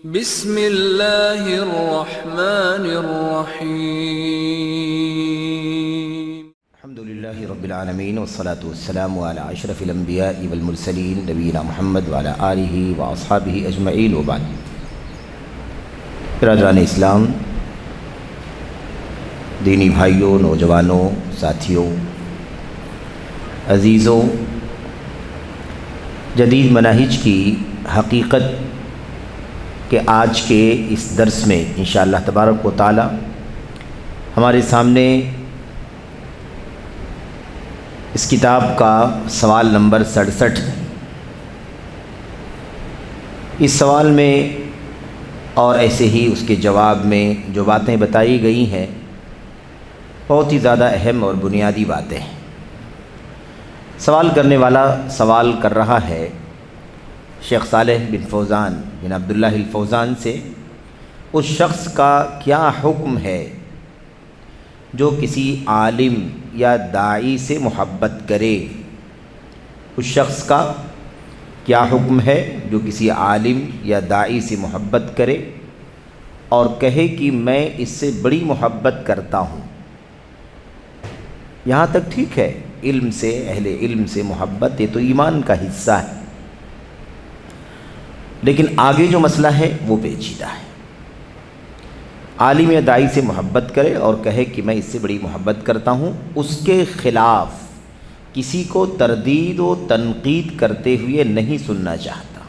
بسم اللہ الرحمن الرحیم الحمدللہ رب العالمین والصلاة والسلام علی اشرف الانبیاء والمرسلین نبینا محمد وعلی آلہ واصحابہ اجمعین وبعد۔ برادران اسلام، دینی بھائیوں، نوجوانوں، ساتھیوں، عزیزوں، جدید مناہج کی حقیقت کہ آج کے اس درس میں انشاءاللہ تبارک و تعالی ہمارے سامنے اس کتاب کا سوال نمبر 67 اس سوال میں اور ایسے ہی اس کے جواب میں جو باتیں بتائی گئی ہیں بہت ہی زیادہ اہم اور بنیادی باتیں ہیں۔ سوال کرنے والا سوال کر رہا ہے شیخ صالح بن فوزان بن عبداللہ الفوزان سے، اس شخص کا کیا حکم ہے جو کسی عالم یا داعی سے محبت کرے؟ اس شخص کا کیا حکم ہے جو کسی عالم یا داعی سے محبت کرے اور کہے کہ میں اس سے بڑی محبت کرتا ہوں؟ یہاں تک ٹھیک ہے، علم سے، اہل علم سے محبت یہ تو ایمان کا حصہ ہے، لیکن آگے جو مسئلہ ہے وہ پیچیدہ ہے۔ عالم یا داعی سے محبت کرے اور کہے کہ میں اس سے بڑی محبت کرتا ہوں، اس کے خلاف کسی کو تردید و تنقید کرتے ہوئے نہیں سننا چاہتا۔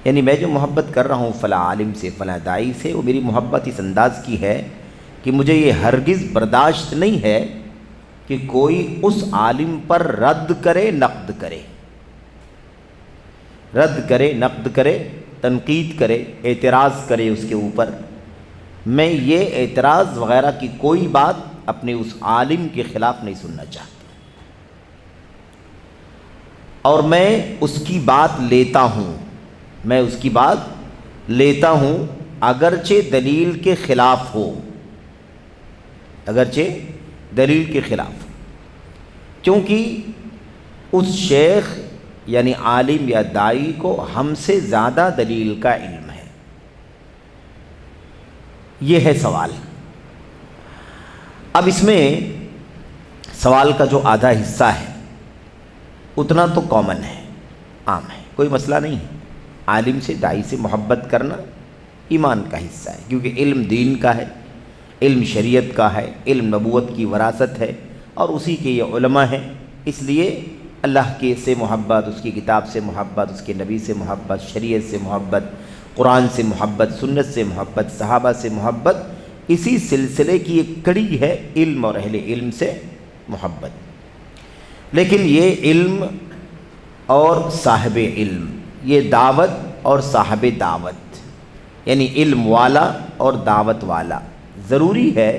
یعنی میں جو محبت کر رہا ہوں فلاں عالم سے، فلاں داعی سے، وہ میری محبت اس انداز کی ہے کہ مجھے یہ ہرگز برداشت نہیں ہے کہ کوئی اس عالم پر رد کرے، نقد کرے، نقد کرے، تنقید کرے، اعتراض کرے اس کے اوپر۔ میں یہ اعتراض وغیرہ کی کوئی بات اپنے اس عالم کے خلاف نہیں سننا چاہتا، اور میں اس کی بات لیتا ہوں، اگرچہ دلیل کے خلاف ہو، کیونکہ اس شیخ یعنی عالم یا داعی کو ہم سے زیادہ دلیل کا علم ہے۔ یہ ہے سوال۔ اب اس میں سوال کا جو آدھا حصہ ہے اتنا تو کامن ہے، عام ہے، کوئی مسئلہ نہیں ہے۔ عالم سے، داعی سے محبت کرنا ایمان کا حصہ ہے، کیونکہ علم دین کا ہے، علم شریعت کا ہے، علم نبوت کی وراثت ہے، اور اسی کے یہ علماء ہیں۔ اس لیے اللہ کے سے محبت، اس کی کتاب سے محبت، اس کے نبی سے محبت، شریعت سے محبت، قرآن سے محبت، سنت سے محبت، صحابہ سے محبت، اسی سلسلے کی ایک کڑی ہے علم اور اہل علم سے محبت۔ لیکن یہ علم اور صاحب علم، یہ دعوت اور صاحب دعوت، یعنی علم والا اور دعوت والا، ضروری ہے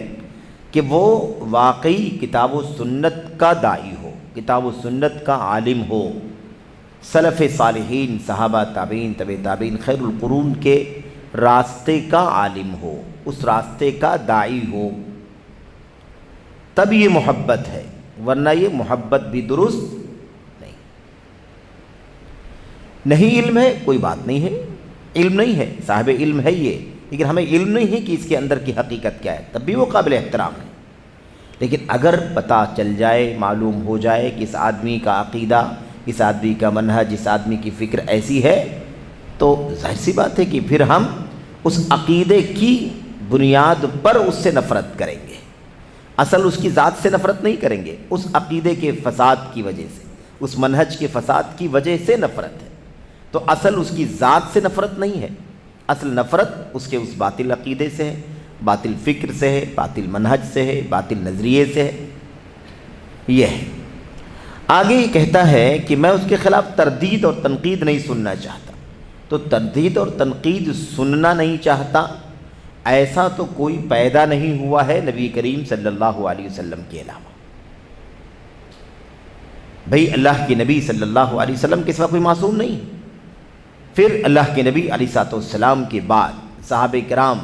کہ وہ واقعی کتاب و سنت کا داعی ہو، کتاب و سنت کا عالم ہو، سلف صالحین، صحابہ، تابعین، تبع تابعین، خیر القرون کے راستے کا عالم ہو، اس راستے کا داعی ہو، تب یہ محبت ہے، ورنہ یہ محبت بھی درست نہیں۔ علم ہے کوئی بات نہیں ہے، علم نہیں ہے، صاحب علم ہے یہ، لیکن ہمیں علم نہیں ہے کہ اس کے اندر کی حقیقت کیا ہے، تب بھی وہ قابل احترام ہے۔ لیکن اگر پتہ چل جائے، معلوم ہو جائے کہ اس آدمی کا عقیدہ، اس آدمی کا منہج، اس آدمی کی فکر ایسی ہے، تو ظاہر سی بات ہے کہ پھر ہم اس عقیدے کی بنیاد پر اس سے نفرت کریں گے۔ اصل اس کی ذات سے نفرت نہیں کریں گے، اس عقیدے کے فساد کی وجہ سے، اس منہج کے فساد کی وجہ سے نفرت ہے۔ تو اصل اس کی ذات سے نفرت نہیں ہے، اصل نفرت اس کے اس باطل عقیدے سے ہے، باطل فکر سے ہے، باطل منہج سے ہے، باطل نظریے سے ہے۔ یہ ہے۔ آگے یہ کہتا ہے کہ میں اس کے خلاف تردید اور تنقید نہیں سننا چاہتا۔ تو تردید اور تنقید سننا نہیں چاہتا، ایسا تو کوئی پیدا نہیں ہوا ہے نبی کریم صلی اللہ علیہ وسلم کے علاوہ۔ بھئی اللہ کے نبی صلی اللہ علیہ وسلم کے سوا کوئی معصوم نہیں۔ پھر اللہ کے نبی علیہ السلام کے بعد صحابہ کرام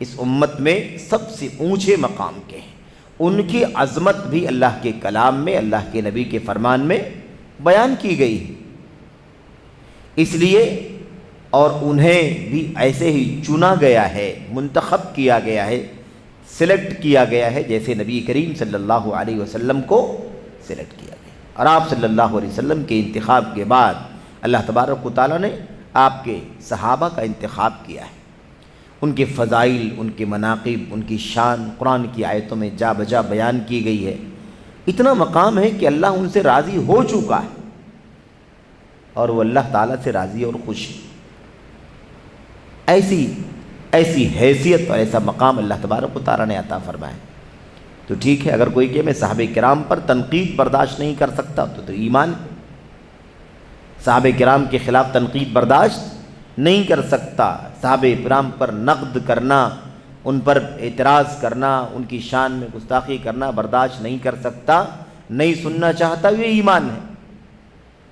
اس امت میں سب سے اونچے مقام کے ہیں، ان کی عظمت بھی اللہ کے کلام میں، اللہ کے نبی کے فرمان میں بیان کی گئی ہے۔ اس لیے اور انہیں بھی ایسے ہی چنا گیا ہے، منتخب کیا گیا ہے، سلیکٹ کیا گیا ہے جیسے نبی کریم صلی اللہ علیہ وسلم کو سلیکٹ کیا گیا۔ اور آپ صلی اللہ علیہ وسلم کے انتخاب کے بعد اللہ تبارک و تعالیٰ نے آپ کے صحابہ کا انتخاب کیا ہے۔ ان کے فضائل، ان کے مناقب، ان کی شان قرآن کی آیتوں میں جا بجا بیان کی گئی ہے۔ اتنا مقام ہے کہ اللہ ان سے راضی ہو چکا ہے اور وہ اللہ تعالیٰ سے راضی اور خوش ہے۔ ایسی حیثیت اور ایسا مقام اللہ تبارک و تعالیٰ نے عطا فرمایا۔ تو ٹھیک ہے، اگر کوئی کہ میں صحابہ کرام پر تنقید برداشت نہیں کر سکتا تو ایمان، صحابہ کرام کے خلاف تنقید برداشت نہیں کر سکتا، صحابہ کرام پر نقد کرنا، ان پر اعتراض کرنا، ان کی شان میں گستاخی کرنا برداشت نہیں کر سکتا، نہیں سننا چاہتا، یہ ایمان ہے۔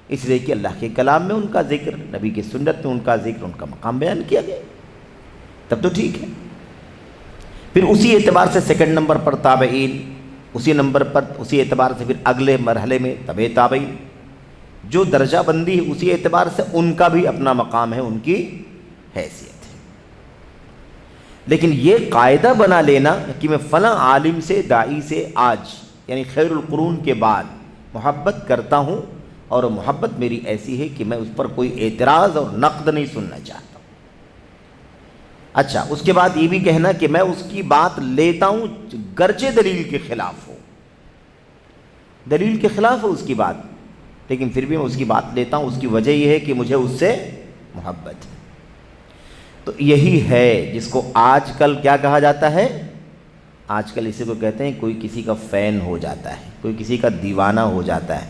اس لیے کہ اللہ کے کلام میں ان کا ذکر، نبی کی سنت میں ان کا ذکر، ان کا مقام بیان کیا گیا، تب تو ٹھیک ہے۔ پھر اسی اعتبار سے سیکنڈ نمبر پر تابعین، اسی اعتبار سے پھر اگلے مرحلے میں تبع تابعین، جو درجہ بندی ہے اسی اعتبار سے ان کا بھی اپنا مقام ہے، ان کی حیثیت ہے۔ لیکن یہ قاعدہ بنا لینا کہ میں فلاں عالم سے، داعی سے آج یعنی خیر القرون کے بعد محبت کرتا ہوں، اور محبت میری ایسی ہے کہ میں اس پر کوئی اعتراض اور نقد نہیں سننا چاہتا ہوں۔ اچھا، اس کے بعد یہ بھی کہنا کہ میں اس کی بات لیتا ہوں گرچہ دلیل کے خلاف ہو، دلیل کے خلاف ہو اس کی بات، لیکن پھر بھی میں اس کی بات لیتا ہوں، اس کی وجہ یہ ہے کہ مجھے اس سے محبت ہے۔ تو یہی ہے جس کو آج کل کیا کہا جاتا ہے؟ آج کل اسی کو کہتے ہیں کوئی کسی کا فین ہو جاتا ہے، کوئی کسی کا دیوانہ ہو جاتا ہے،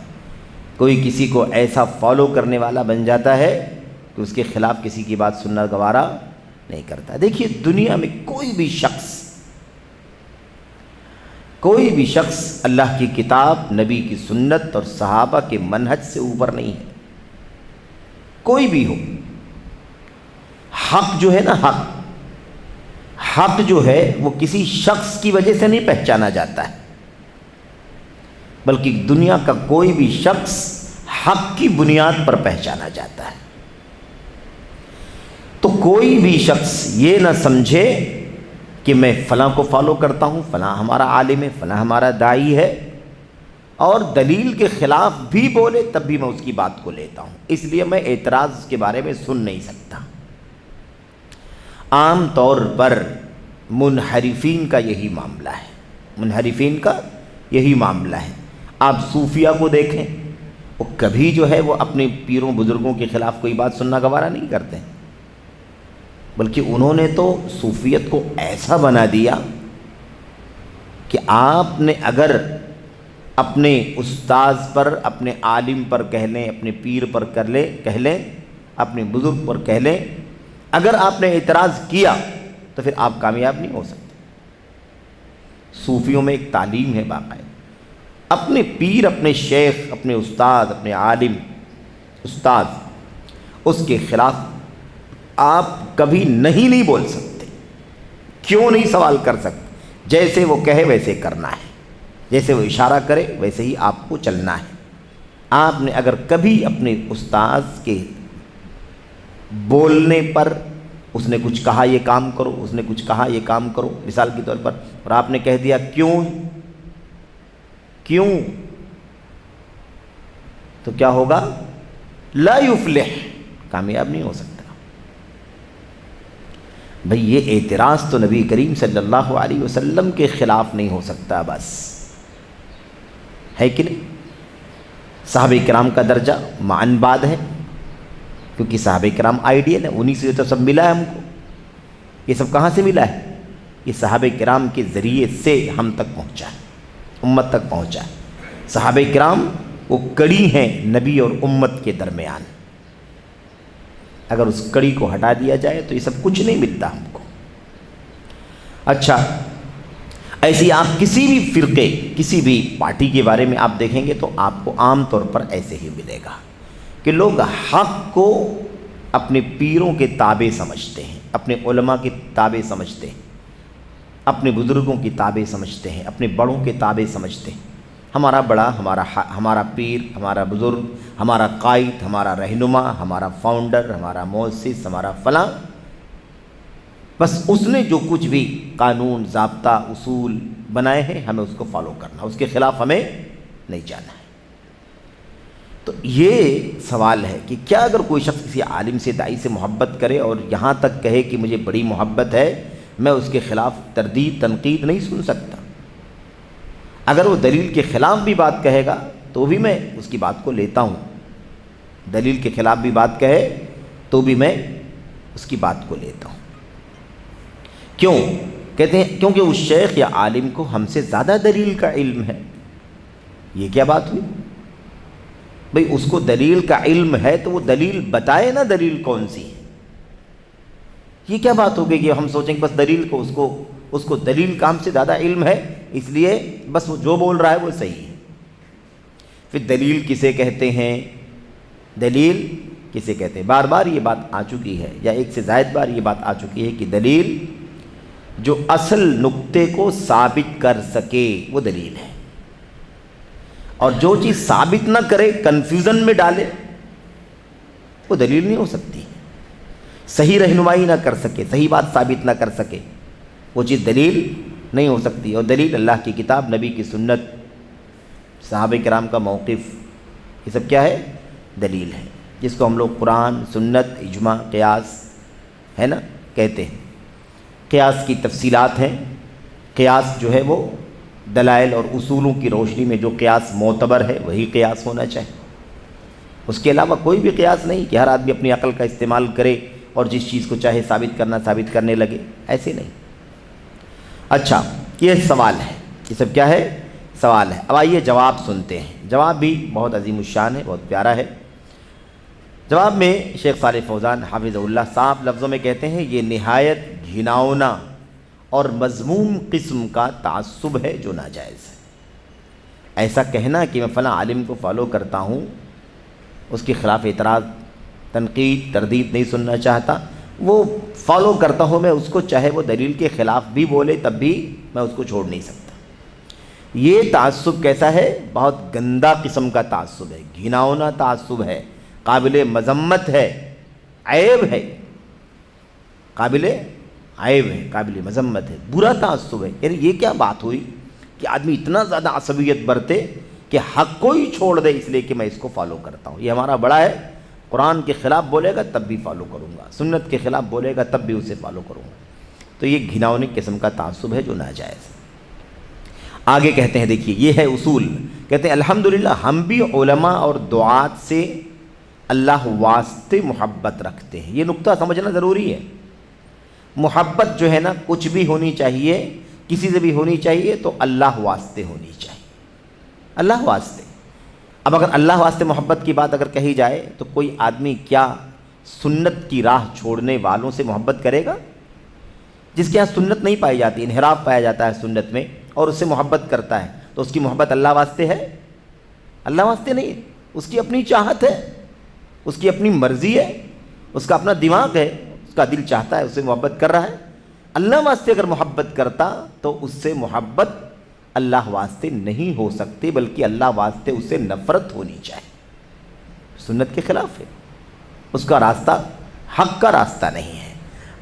کوئی کسی کو ایسا فالو کرنے والا بن جاتا ہے کہ اس کے خلاف کسی کی بات سننا گوارا نہیں کرتا۔ دیکھیے، دنیا میں کوئی بھی شخص اللہ کی کتاب، نبی کی سنت اور صحابہ کے منہج سے اوپر نہیں ہے، کوئی بھی ہو۔ حق جو ہے نا، حق جو ہے وہ کسی شخص کی وجہ سے نہیں پہچانا جاتا ہے، بلکہ دنیا کا کوئی بھی شخص حق کی بنیاد پر پہچانا جاتا ہے۔ تو کوئی بھی شخص یہ نہ سمجھے کہ میں فلاں کو فالو کرتا ہوں، فلاں ہمارا عالم ہے، فلاں ہمارا داعی ہے، اور دلیل کے خلاف بھی بولے تب بھی میں اس کی بات کو لیتا ہوں، اس لیے میں اعتراض کے بارے میں سن نہیں سکتا۔ عام طور پر منحرفین کا یہی معاملہ ہے، منحرفین کا یہی معاملہ ہے۔ آپ صوفیہ کو دیکھیں، وہ کبھی جو ہے وہ اپنے پیروں بزرگوں کے خلاف کوئی بات سننا گوارا نہیں کرتے، بلکہ انہوں نے تو صوفیت کو ایسا بنا دیا کہ آپ نے اگر اپنے استاذ پر، اپنے عالم پر کہہ لیں، اپنے پیر پر کہہ لیں، اپنے بزرگ پر کہہ لیں، اگر آپ نے اعتراض کیا تو پھر آپ کامیاب نہیں ہو سکتے۔ صوفیوں میں ایک تعلیم ہے باقاعدہ، اپنے پیر، اپنے شیخ، اپنے استاد، اپنے عالم، استاد، اس کے خلاف آپ کبھی نہیں بول سکتے۔ کیوں نہیں سوال کر سکتے؟ جیسے وہ کہے ویسے کرنا ہے، جیسے وہ اشارہ کرے ویسے ہی آپ کو چلنا ہے۔ آپ نے اگر کبھی اپنے استاذ کے بولنے پر، اس نے کچھ کہا یہ کام کرو، اس نے کچھ کہا یہ کام کرو، مثال کے طور پر، اور آپ نے کہہ دیا کیوں، تو کیا ہوگا؟ لا یفلح، کامیاب نہیں ہو سکتا۔ بھئی یہ اعتراض تو نبی کریم صلی اللہ علیہ وسلم کے خلاف نہیں ہو سکتا، بس ہے کہ نہیں؟ صحابہ کرام کا درجہ معن بعد ہے، کیونکہ صحابہ کرام آئیڈیل ہیں، انہی سے تو سب ملا ہے ہم کو۔ یہ سب کہاں سے ملا ہے؟ یہ صحابہ کرام کے ذریعے سے ہم تک پہنچا ہے، امت تک پہنچا ہے۔ صحابہ کرام وہ کڑی ہیں نبی اور امت کے درمیان، اگر اس کڑی کو ہٹا دیا جائے تو یہ سب کچھ نہیں ملتا ہم کو۔ اچھا، ایسی آپ کسی بھی فرقے، کسی بھی پارٹی کے بارے میں آپ دیکھیں گے تو آپ کو عام طور پر ایسے ہی ملے گا کہ لوگ حق کو اپنے پیروں کے تابع سمجھتے ہیں، اپنے علماء کے تابع سمجھتے ہیں، اپنے بزرگوں کی تابع سمجھتے ہیں، اپنے بڑوں کے تابع سمجھتے ہیں، ہمارا بڑا، ہمارا پیر، ہمارا بزرگ، ہمارا قائد، ہمارا رہنما، ہمارا فاؤنڈر، ہمارا مؤسس، ہمارا فلاں، بس اس نے جو کچھ بھی قانون، ضابطہ، اصول بنائے ہیں ہمیں اس کو فالو کرنا، اس کے خلاف ہمیں نہیں جانا ہے۔ تو یہ سوال ہے کہ کیا اگر کوئی شخص کسی عالم سے، داعی سے محبت کرے اور یہاں تک کہے کہ مجھے بڑی محبت ہے، میں اس کے خلاف تردید، تنقید نہیں سن سکتا؟ اگر وہ دلیل کے خلاف بھی بات کہے گا تو بھی میں اس کی بات کو لیتا ہوں، دلیل کے خلاف بھی بات کہے تو بھی میں اس کی بات کو لیتا ہوں۔ کیوں؟ کہتے ہیں کیونکہ اس شیخ یا عالم کو ہم سے زیادہ دلیل کا علم ہے۔ یہ کیا بات ہوئی؟ بھئی اس کو دلیل کا علم ہے تو وہ دلیل بتائے نا، دلیل کون سی ہے۔ یہ کیا بات ہو گئی کہ ہم سوچیں کہ بس دلیل کو اس کو دلیل کا ہم سے زیادہ علم ہے، اس لیے بس وہ جو بول رہا ہے وہ صحیح ہے۔ پھر دلیل کسے کہتے ہیں؟ دلیل کسے کہتے ہیں؟ بار بار یہ بات آ چکی ہے، یا ایک سے زائد بار یہ بات آ چکی ہے کہ دلیل جو اصل نقطے کو ثابت کر سکے وہ دلیل ہے، اور جو چیز ثابت نہ کرے، کنفیوژن میں ڈالے، وہ دلیل نہیں ہو سکتی۔ صحیح رہنمائی نہ کر سکے، صحیح بات ثابت نہ کر سکے، وہ چیز دلیل نہیں ہو سکتی۔ اور دلیل اللہ کی کتاب، نبی کی سنت، صحابہ کرام کا موقف، یہ سب کیا ہے؟ دلیل ہے، جس کو ہم لوگ قرآن، سنت، اجماع، قیاس ہے نا کہتے ہیں۔ قیاس کی تفصیلات ہیں، قیاس جو ہے وہ دلائل اور اصولوں کی روشنی میں جو قیاس معتبر ہے وہی قیاس ہونا چاہیے، اس کے علاوہ کوئی بھی قیاس نہیں کہ ہر آدمی اپنی عقل کا استعمال کرے اور جس چیز کو چاہے ثابت کرنا ثابت کرنے لگے، ایسے نہیں۔ اچھا، یہ سوال ہے، یہ سب کیا ہے؟ سوال ہے۔ اب آئیے جواب سنتے ہیں۔ جواب بھی بہت عظیم الشان ہے، بہت پیارا ہے۔ جواب میں شیخ صالح فوزان حافظہ اللہ صاحب لفظوں میں کہتے ہیں، یہ نہایت گھناؤنا اور مذموم قسم کا تعصب ہے جو ناجائز ہے۔ ایسا کہنا کہ میں فلاں عالم کو فالو کرتا ہوں، اس کے خلاف اعتراض، تنقید، تردید نہیں سننا چاہتا، وہ فالو کرتا ہوں میں اس کو، چاہے وہ دلیل کے خلاف بھی بولے تب بھی میں اس کو چھوڑ نہیں سکتا۔ یہ تعصب کیسا ہے؟ بہت گندا قسم کا تعصب ہے، گھناؤنا تعصب ہے، قابل مذمت ہے، عیب ہے، قابل عیب ہے، قابل مذمت ہے، برا تعصب ہے۔ یعنی یہ کیا بات ہوئی کہ آدمی اتنا زیادہ عصبیت برتے کہ حق کو ہی چھوڑ دے اس لیے کہ میں اس کو فالو کرتا ہوں۔ یہ ہمارا بڑا ہے، قرآن کے خلاف بولے گا تب بھی فالو کروں گا، سنت کے خلاف بولے گا تب بھی اسے فالو کروں گا۔ تو یہ گھناؤنی قسم کا تعصب ہے جو ناجائز ہے۔ آگے کہتے ہیں، دیکھیے یہ ہے اصول، کہتے ہیں الحمدللہ ہم بھی علماء اور دعات سے اللہ واسطے محبت رکھتے ہیں۔ یہ نقطہ سمجھنا ضروری ہے۔ محبت جو ہے نا کچھ بھی ہونی چاہیے، کسی سے بھی ہونی چاہیے تو اللہ واسطے ہونی چاہیے، اللہ واسطے۔ اب اگر اللہ واسطے محبت کی بات اگر کہی جائے تو کوئی آدمی کیا سنت کی راہ چھوڑنے والوں سے محبت کرے گا؟ جس کے یہاں سنت نہیں پائی جاتی، انحراف پایا جاتا ہے سنت میں، اور اس سے محبت کرتا ہے، تو اس کی محبت اللہ واسطے ہے؟ اللہ واسطے نہیں ہے، اس کی اپنی چاہت ہے، اس کی اپنی مرضی ہے، اس کا اپنا دماغ ہے، اس کا دل چاہتا ہے، اس سے محبت کر رہا ہے۔ اللہ واسطے اگر محبت کرتا تو اس سے محبت اللہ واسطے نہیں ہو سکتی، بلکہ اللہ واسطے اس سے نفرت ہونی چاہیے۔ سنت کے خلاف ہے، اس کا راستہ حق کا راستہ نہیں ہے۔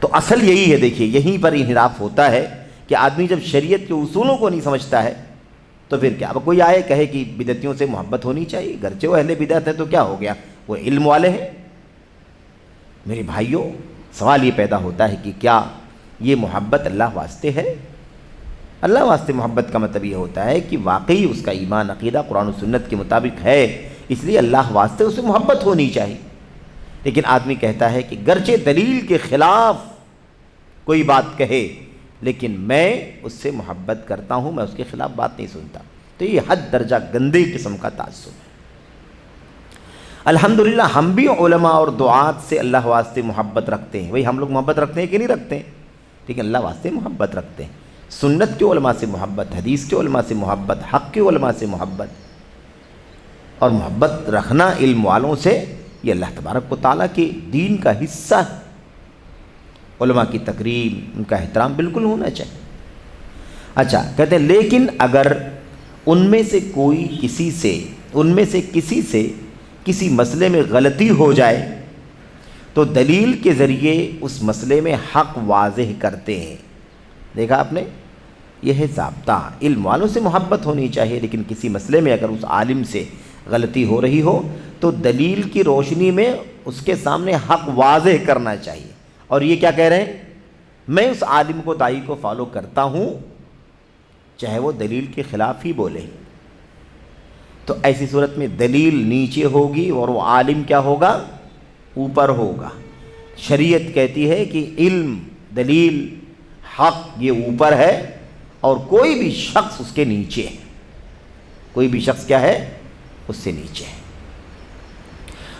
تو اصل یہی ہے، دیکھیے یہیں پر انحراف ہوتا ہے کہ آدمی جب شریعت کے اصولوں کو نہیں سمجھتا ہے تو پھر کیا؟ اب کوئی آئے کہے کہ بدعتیوں سے محبت ہونی چاہیے، گرچہ وہ اہل بدعت ہے تو کیا ہو گیا، وہ علم والے ہیں؟ میرے بھائیوں، سوال یہ پیدا ہوتا ہے کہ کیا یہ محبت اللہ واسطے ہے؟ اللہ واسطے محبت کا مطلب یہ ہوتا ہے کہ واقعی اس کا ایمان، عقیدہ قرآن و سنت کے مطابق ہے، اس لیے اللہ واسطے اسے محبت ہونی چاہیے۔ لیکن آدمی کہتا ہے کہ گرچہ دلیل کے خلاف کوئی بات کہے لیکن میں اس سے محبت کرتا ہوں، میں اس کے خلاف بات نہیں سنتا، تو یہ حد درجہ گندے قسم کا تعصب ہے۔ الحمدللہ ہم بھی علماء اور دعات سے اللہ واسطے محبت رکھتے ہیں۔ بھئی ہم لوگ محبت رکھتے ہیں کہ نہیں رکھتے ہیں؟ ٹھیک ہے، اللہ واسطے محبت رکھتے ہیں، سنت کے علماء سے محبت، حدیث کے علماء سے محبت، حق کے علماء سے محبت، اور محبت رکھنا علم والوں سے یہ اللہ تبارک و تعالیٰ کے دین کا حصہ ہے۔ علماء کی تکریم، ان کا احترام بالکل ہونا چاہیے۔ اچھا، کہتے ہیں لیکن اگر ان میں سے کسی سے کسی مسئلے میں غلطی ہو جائے تو دلیل کے ذریعے اس مسئلے میں حق واضح کرتے ہیں۔ دیکھا آپ نے، یہ ہے ضابطہ۔ علم والوں سے محبت ہونی چاہیے، لیکن کسی مسئلے میں اگر اس عالم سے غلطی ہو رہی ہو تو دلیل کی روشنی میں اس کے سامنے حق واضح کرنا چاہیے۔ اور یہ کیا کہہ رہے ہیں؟ میں اس عالم کو، داعی کو فالو کرتا ہوں چاہے وہ دلیل کے خلاف ہی بولے۔ تو ایسی صورت میں دلیل نیچے ہوگی اور وہ عالم کیا ہوگا؟ اوپر ہوگا۔ شریعت کہتی ہے کہ علم، دلیل، حق یہ اوپر ہے اور کوئی بھی شخص اس کے نیچے ہے۔ کوئی بھی شخص کیا ہے؟ اس سے نیچے ہے۔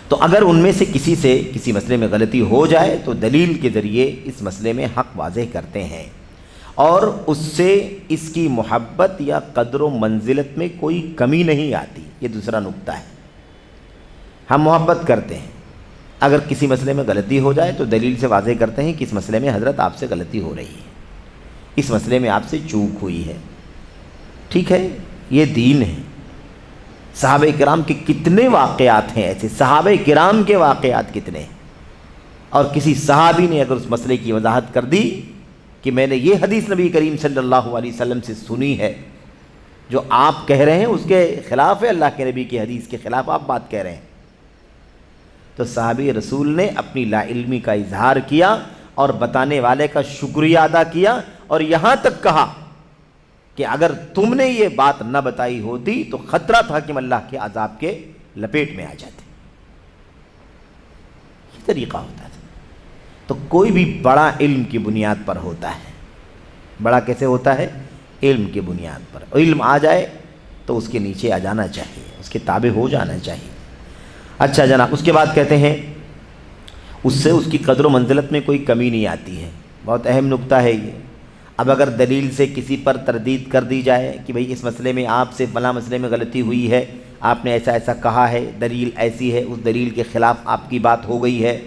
تو اگر ان میں سے کسی مسئلے میں غلطی ہو جائے تو دلیل کے ذریعے اس مسئلے میں حق واضح کرتے ہیں، اور اس سے اس کی محبت یا قدر و منزلت میں کوئی کمی نہیں آتی۔ یہ دوسرا نقطہ ہے۔ ہم محبت کرتے ہیں، اگر کسی مسئلے میں غلطی ہو جائے تو دلیل سے واضح کرتے ہیں کہ اس مسئلے میں حضرت آپ سے غلطی ہو رہی ہے، اس مسئلے میں آپ سے چوک ہوئی ہے، ٹھیک ہے، یہ دین ہے۔ صحابہ کرام کے کتنے واقعات ہیں ایسے، صحابہ کرام کے واقعات کتنے ہیں، اور کسی صحابی نے اگر اس مسئلے کی وضاحت کر دی کہ میں نے یہ حدیث نبی کریم صلی اللہ علیہ وسلم سے سنی ہے، جو آپ کہہ رہے ہیں اس کے خلاف ہے، اللہ کے نبی کی حدیث کے خلاف آپ بات کہہ رہے ہیں، تو صحابی رسول نے اپنی لا علمی کا اظہار کیا اور بتانے والے کا شکریہ ادا کیا، اور یہاں تک کہا کہ اگر تم نے یہ بات نہ بتائی ہوتی تو خطرہ تھا کہ ہم اللہ کے عذاب کے لپیٹ میں آ جاتے۔ یہ طریقہ ہوتا تھا۔ تو کوئی بھی بڑا علم کی بنیاد پر ہوتا ہے۔ بڑا کیسے ہوتا ہے؟ علم کی بنیاد پر۔ علم آ جائے تو اس کے نیچے آ جانا چاہیے، اس کے تابع ہو جانا چاہیے۔ اچھا جناب، اس کے بعد کہتے ہیں اس سے اس کی قدر و منزلت میں کوئی کمی نہیں آتی ہے۔ بہت اہم نقطہ ہے یہ۔ اب اگر دلیل سے کسی پر تردید کر دی جائے کہ بھئی اس مسئلے میں آپ سے فلاں مسئلے میں غلطی ہوئی ہے، آپ نے ایسا ایسا کہا ہے، دلیل ایسی ہے، اس دلیل کے خلاف آپ کی بات ہو گئی ہے،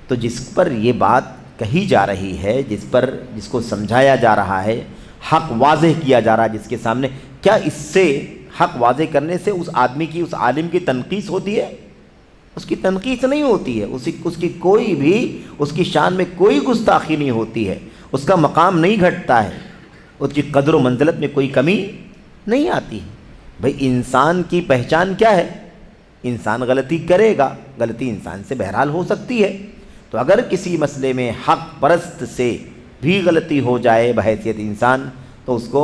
تو جس پر یہ بات کہی جا رہی ہے، جس کو سمجھایا جا رہا ہے، حق واضح کیا جا رہا ہے جس کے سامنے، کیا اس سے حق واضح کرنے سے اس آدمی کی، اس عالم کی تنقیص ہوتی ہے؟ اس کی تنقیص نہیں ہوتی ہے، اس کی کوئی بھی، اس کی شان میں کوئی گستاخی نہیں ہوتی ہے، اس کا مقام نہیں گھٹتا ہے، اس کی قدر و منزلت میں کوئی کمی نہیں آتی ہے۔ بھئی انسان کی پہچان کیا ہے؟ انسان غلطی کرے گا، غلطی انسان سے بہرحال ہو سکتی ہے، تو اگر کسی مسئلے میں حق پرست سے بھی غلطی ہو جائے بحیثیت انسان، تو اس کو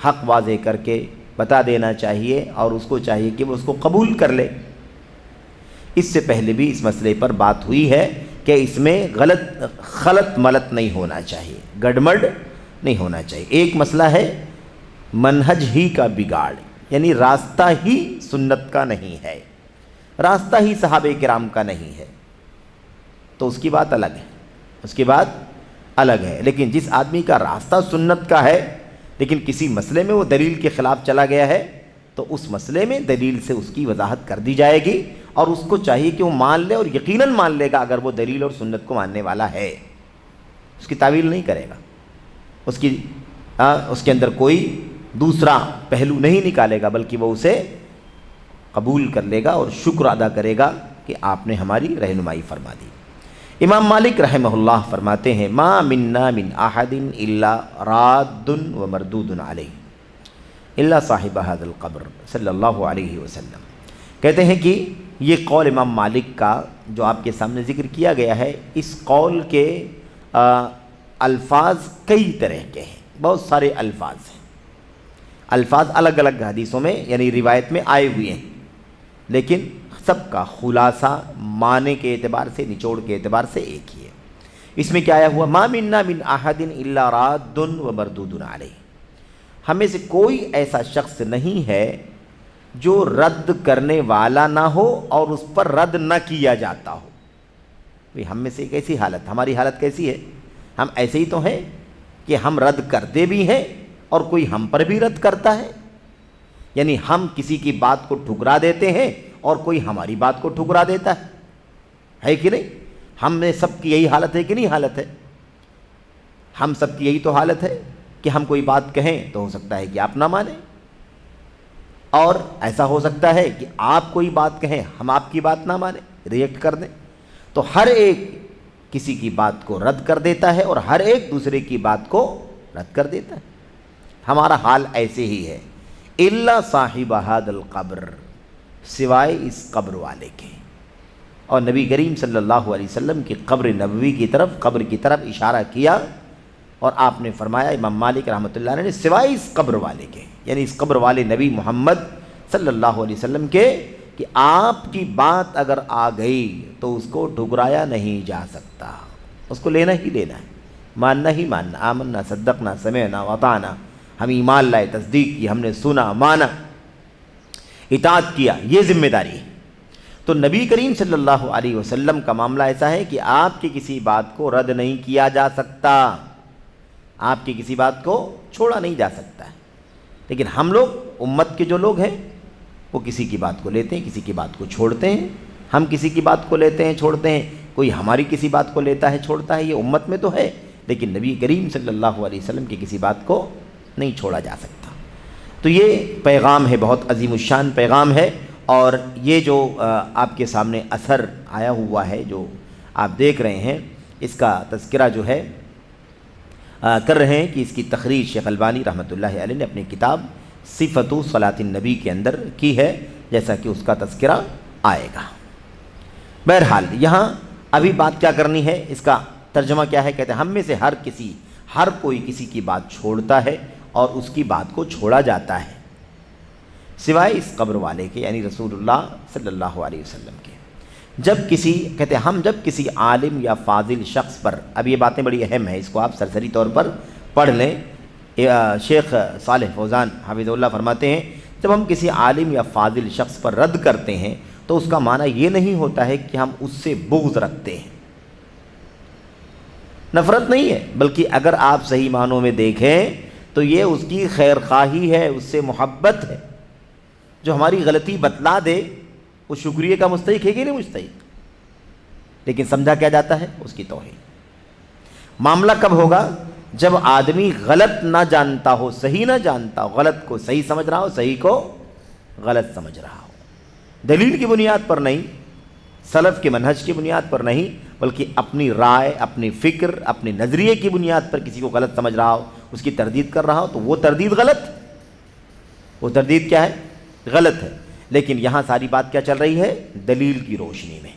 حق واضح کر کے بتا دینا چاہیے، اور اس کو چاہیے کہ وہ اس کو قبول کر لے۔ اس سے پہلے بھی اس مسئلے پر بات ہوئی ہے کہ اس میں خلط ملط نہیں ہونا چاہیے، گڑبڑ نہیں ہونا چاہیے۔ ایک مسئلہ ہے منہج ہی کا بگاڑ، یعنی راستہ ہی سنت کا نہیں ہے، راستہ ہی صحابہ کرام کا نہیں ہے، تو اس کی بات الگ ہے، اس کی بات الگ ہے۔ لیکن جس آدمی کا راستہ سنت کا ہے لیکن کسی مسئلے میں وہ دلیل کے خلاف چلا گیا ہے، تو اس مسئلے میں دلیل سے اس کی وضاحت کر دی جائے گی، اور اس کو چاہیے کہ وہ مان لے، اور یقیناً مان لے گا اگر وہ دلیل اور سنت کو ماننے والا ہے، اس کی تعویل نہیں کرے گا، اس کے اندر کوئی دوسرا پہلو نہیں نکالے گا، بلکہ وہ اسے قبول کر لے گا اور شکر ادا کرے گا کہ آپ نے ہماری رہنمائی فرما دی۔ امام مالک رحمہ اللہ فرماتے ہیں ما منا من احد الا راد و مردود علیہ الا صاحب هذا القبر صلی اللہ علیہ وسلم۔ کہتے ہیں کہ یہ قول امام مالک کا جو آپ کے سامنے ذکر کیا گیا ہے، اس قول کے الفاظ کئی طرح کے ہیں، بہت سارے الفاظ ہیں، الفاظ الگ الگ حدیثوں میں یعنی روایت میں آئے ہوئے ہیں، لیکن سب کا خلاصہ معنی کے اعتبار سے، نچوڑ کے اعتبار سے ایک ہی ہے۔ اس میں کیا آیا ہوا؟ ما منا من احد الا راد و مردود علیہ، ہمیں سے کوئی ایسا شخص نہیں ہے جو رد کرنے والا نہ ہو اور اس پر رد نہ کیا جاتا ہو۔ بھئی ہم میں سے کیسی حالت، ہماری حالت کیسی ہے؟ ہم ایسے ہی تو ہیں کہ ہم رد کرتے بھی ہیں اور کوئی ہم پر بھی رد کرتا ہے، یعنی ہم کسی کی بات کو ٹھکرا دیتے ہیں اور کوئی ہماری بات کو ٹھکرا دیتا ہے کہ نہیں؟ ہم میں سب کی یہی حالت ہے کہ نہیں حالت ہے؟ ہم سب کی یہی تو حالت ہے کہ ہم کوئی بات کہیں تو ہو سکتا ہے کہ آپ نہ مانیں، اور ایسا ہو سکتا ہے کہ آپ کوئی بات کہیں ہم آپ کی بات نہ مانیں، ریئیکٹ کر دیں، تو ہر ایک کسی کی بات کو رد کر دیتا ہے اور ہر ایک دوسرے کی بات کو رد کر دیتا ہے۔ ہمارا حال ایسے ہی ہے، الا صاحب ھذا القبر، سوائے اس قبر والے کے۔ اور نبی کریم صلی اللہ علیہ وسلم کی قبر نبوی کی طرف، قبر کی طرف اشارہ کیا اور آپ نے فرمایا، امام مالک رحمۃ اللہ علیہ نے، سوائے اس قبر والے کے، یعنی اس قبر والے نبی محمد صلی اللہ علیہ وسلم کے، کہ آپ کی بات اگر آ گئی تو اس کو ٹھکرایا نہیں جا سکتا، اس کو لینا ہی لینا ہے، ماننا ہی ماننا۔ آمنا صدقنا سمعنا وطعنا، ہم ایمان لائے، تصدیق کی، ہم نے سنا، مانا، اطاعت کیا، یہ ذمہ داری ہے۔ تو نبی کریم صلی اللہ علیہ وسلم کا معاملہ ایسا ہے کہ آپ کی کسی بات کو رد نہیں کیا جا سکتا، آپ کی کسی بات کو چھوڑا نہیں جا سکتا ہے۔ لیکن ہم لوگ، امت کے جو لوگ ہیں، وہ کسی کی بات کو لیتے ہیں، کسی کی بات کو چھوڑتے ہیں۔ ہم کسی کی بات کو لیتے ہیں، چھوڑتے ہیں، کوئی ہماری کسی بات کو لیتا ہے، چھوڑتا ہے، یہ امت میں تو ہے، لیکن نبی کریم صلی اللہ علیہ وسلم کی کسی بات کو نہیں چھوڑا جا سکتا۔ تو یہ پیغام ہے، بہت عظیم الشان پیغام ہے، اور یہ جو آپ کے سامنے اثر آیا ہوا ہے، جو آپ دیکھ رہے ہیں، اس کا تذکرہ جو ہے کر رہے ہیں کہ اس کی تخریج شیخ البانی رحمۃ اللہ علیہ نے اپنی کتاب صفۃ صلاۃ النبی کے اندر کی ہے، جیسا کہ اس کا تذکرہ آئے گا۔ بہرحال یہاں ابھی بات کیا کرنی ہے، اس کا ترجمہ کیا ہے؟ کہتے ہیں ہم میں سے ہر کوئی کسی کی بات چھوڑتا ہے اور اس کی بات کو چھوڑا جاتا ہے، سوائے اس قبر والے کے، یعنی رسول اللہ صلی اللہ علیہ وسلم کے۔ کہتے ہیں ہم جب کسی عالم یا فاضل شخص پر، اب یہ باتیں بڑی اہم ہیں، اس کو آپ سرسری طور پر پڑھ لیں۔ شیخ صالح فوزان حفظہ اللہ فرماتے ہیں، جب ہم کسی عالم یا فاضل شخص پر رد کرتے ہیں تو اس کا معنی یہ نہیں ہوتا ہے کہ ہم اس سے بغض رکھتے ہیں، نفرت نہیں ہے، بلکہ اگر آپ صحیح معنوں میں دیکھیں تو یہ اس کی خیر خواہی ہے، اس سے محبت ہے۔ جو ہماری غلطی بتلا دے وہ شکریہ کا مستحق ہے کہ نہیں مستحق؟ لیکن سمجھا کیا جاتا ہے؟ اس کی توہین۔ معاملہ کب ہوگا؟ جب آدمی غلط نہ جانتا ہو، صحیح نہ جانتا ہو، غلط کو صحیح سمجھ رہا ہو، صحیح کو غلط سمجھ رہا ہو، دلیل کی بنیاد پر نہیں، سلف کے منہج کی بنیاد پر نہیں، بلکہ اپنی رائے، اپنی فکر، اپنے نظریے کی بنیاد پر کسی کو غلط سمجھ رہا ہو، اس کی تردید کر رہا ہو، تو وہ تردید غلط، وہ تردید کیا ہے؟ غلط ہے۔ لیکن یہاں ساری بات کیا چل رہی ہے؟ دلیل کی روشنی میں۔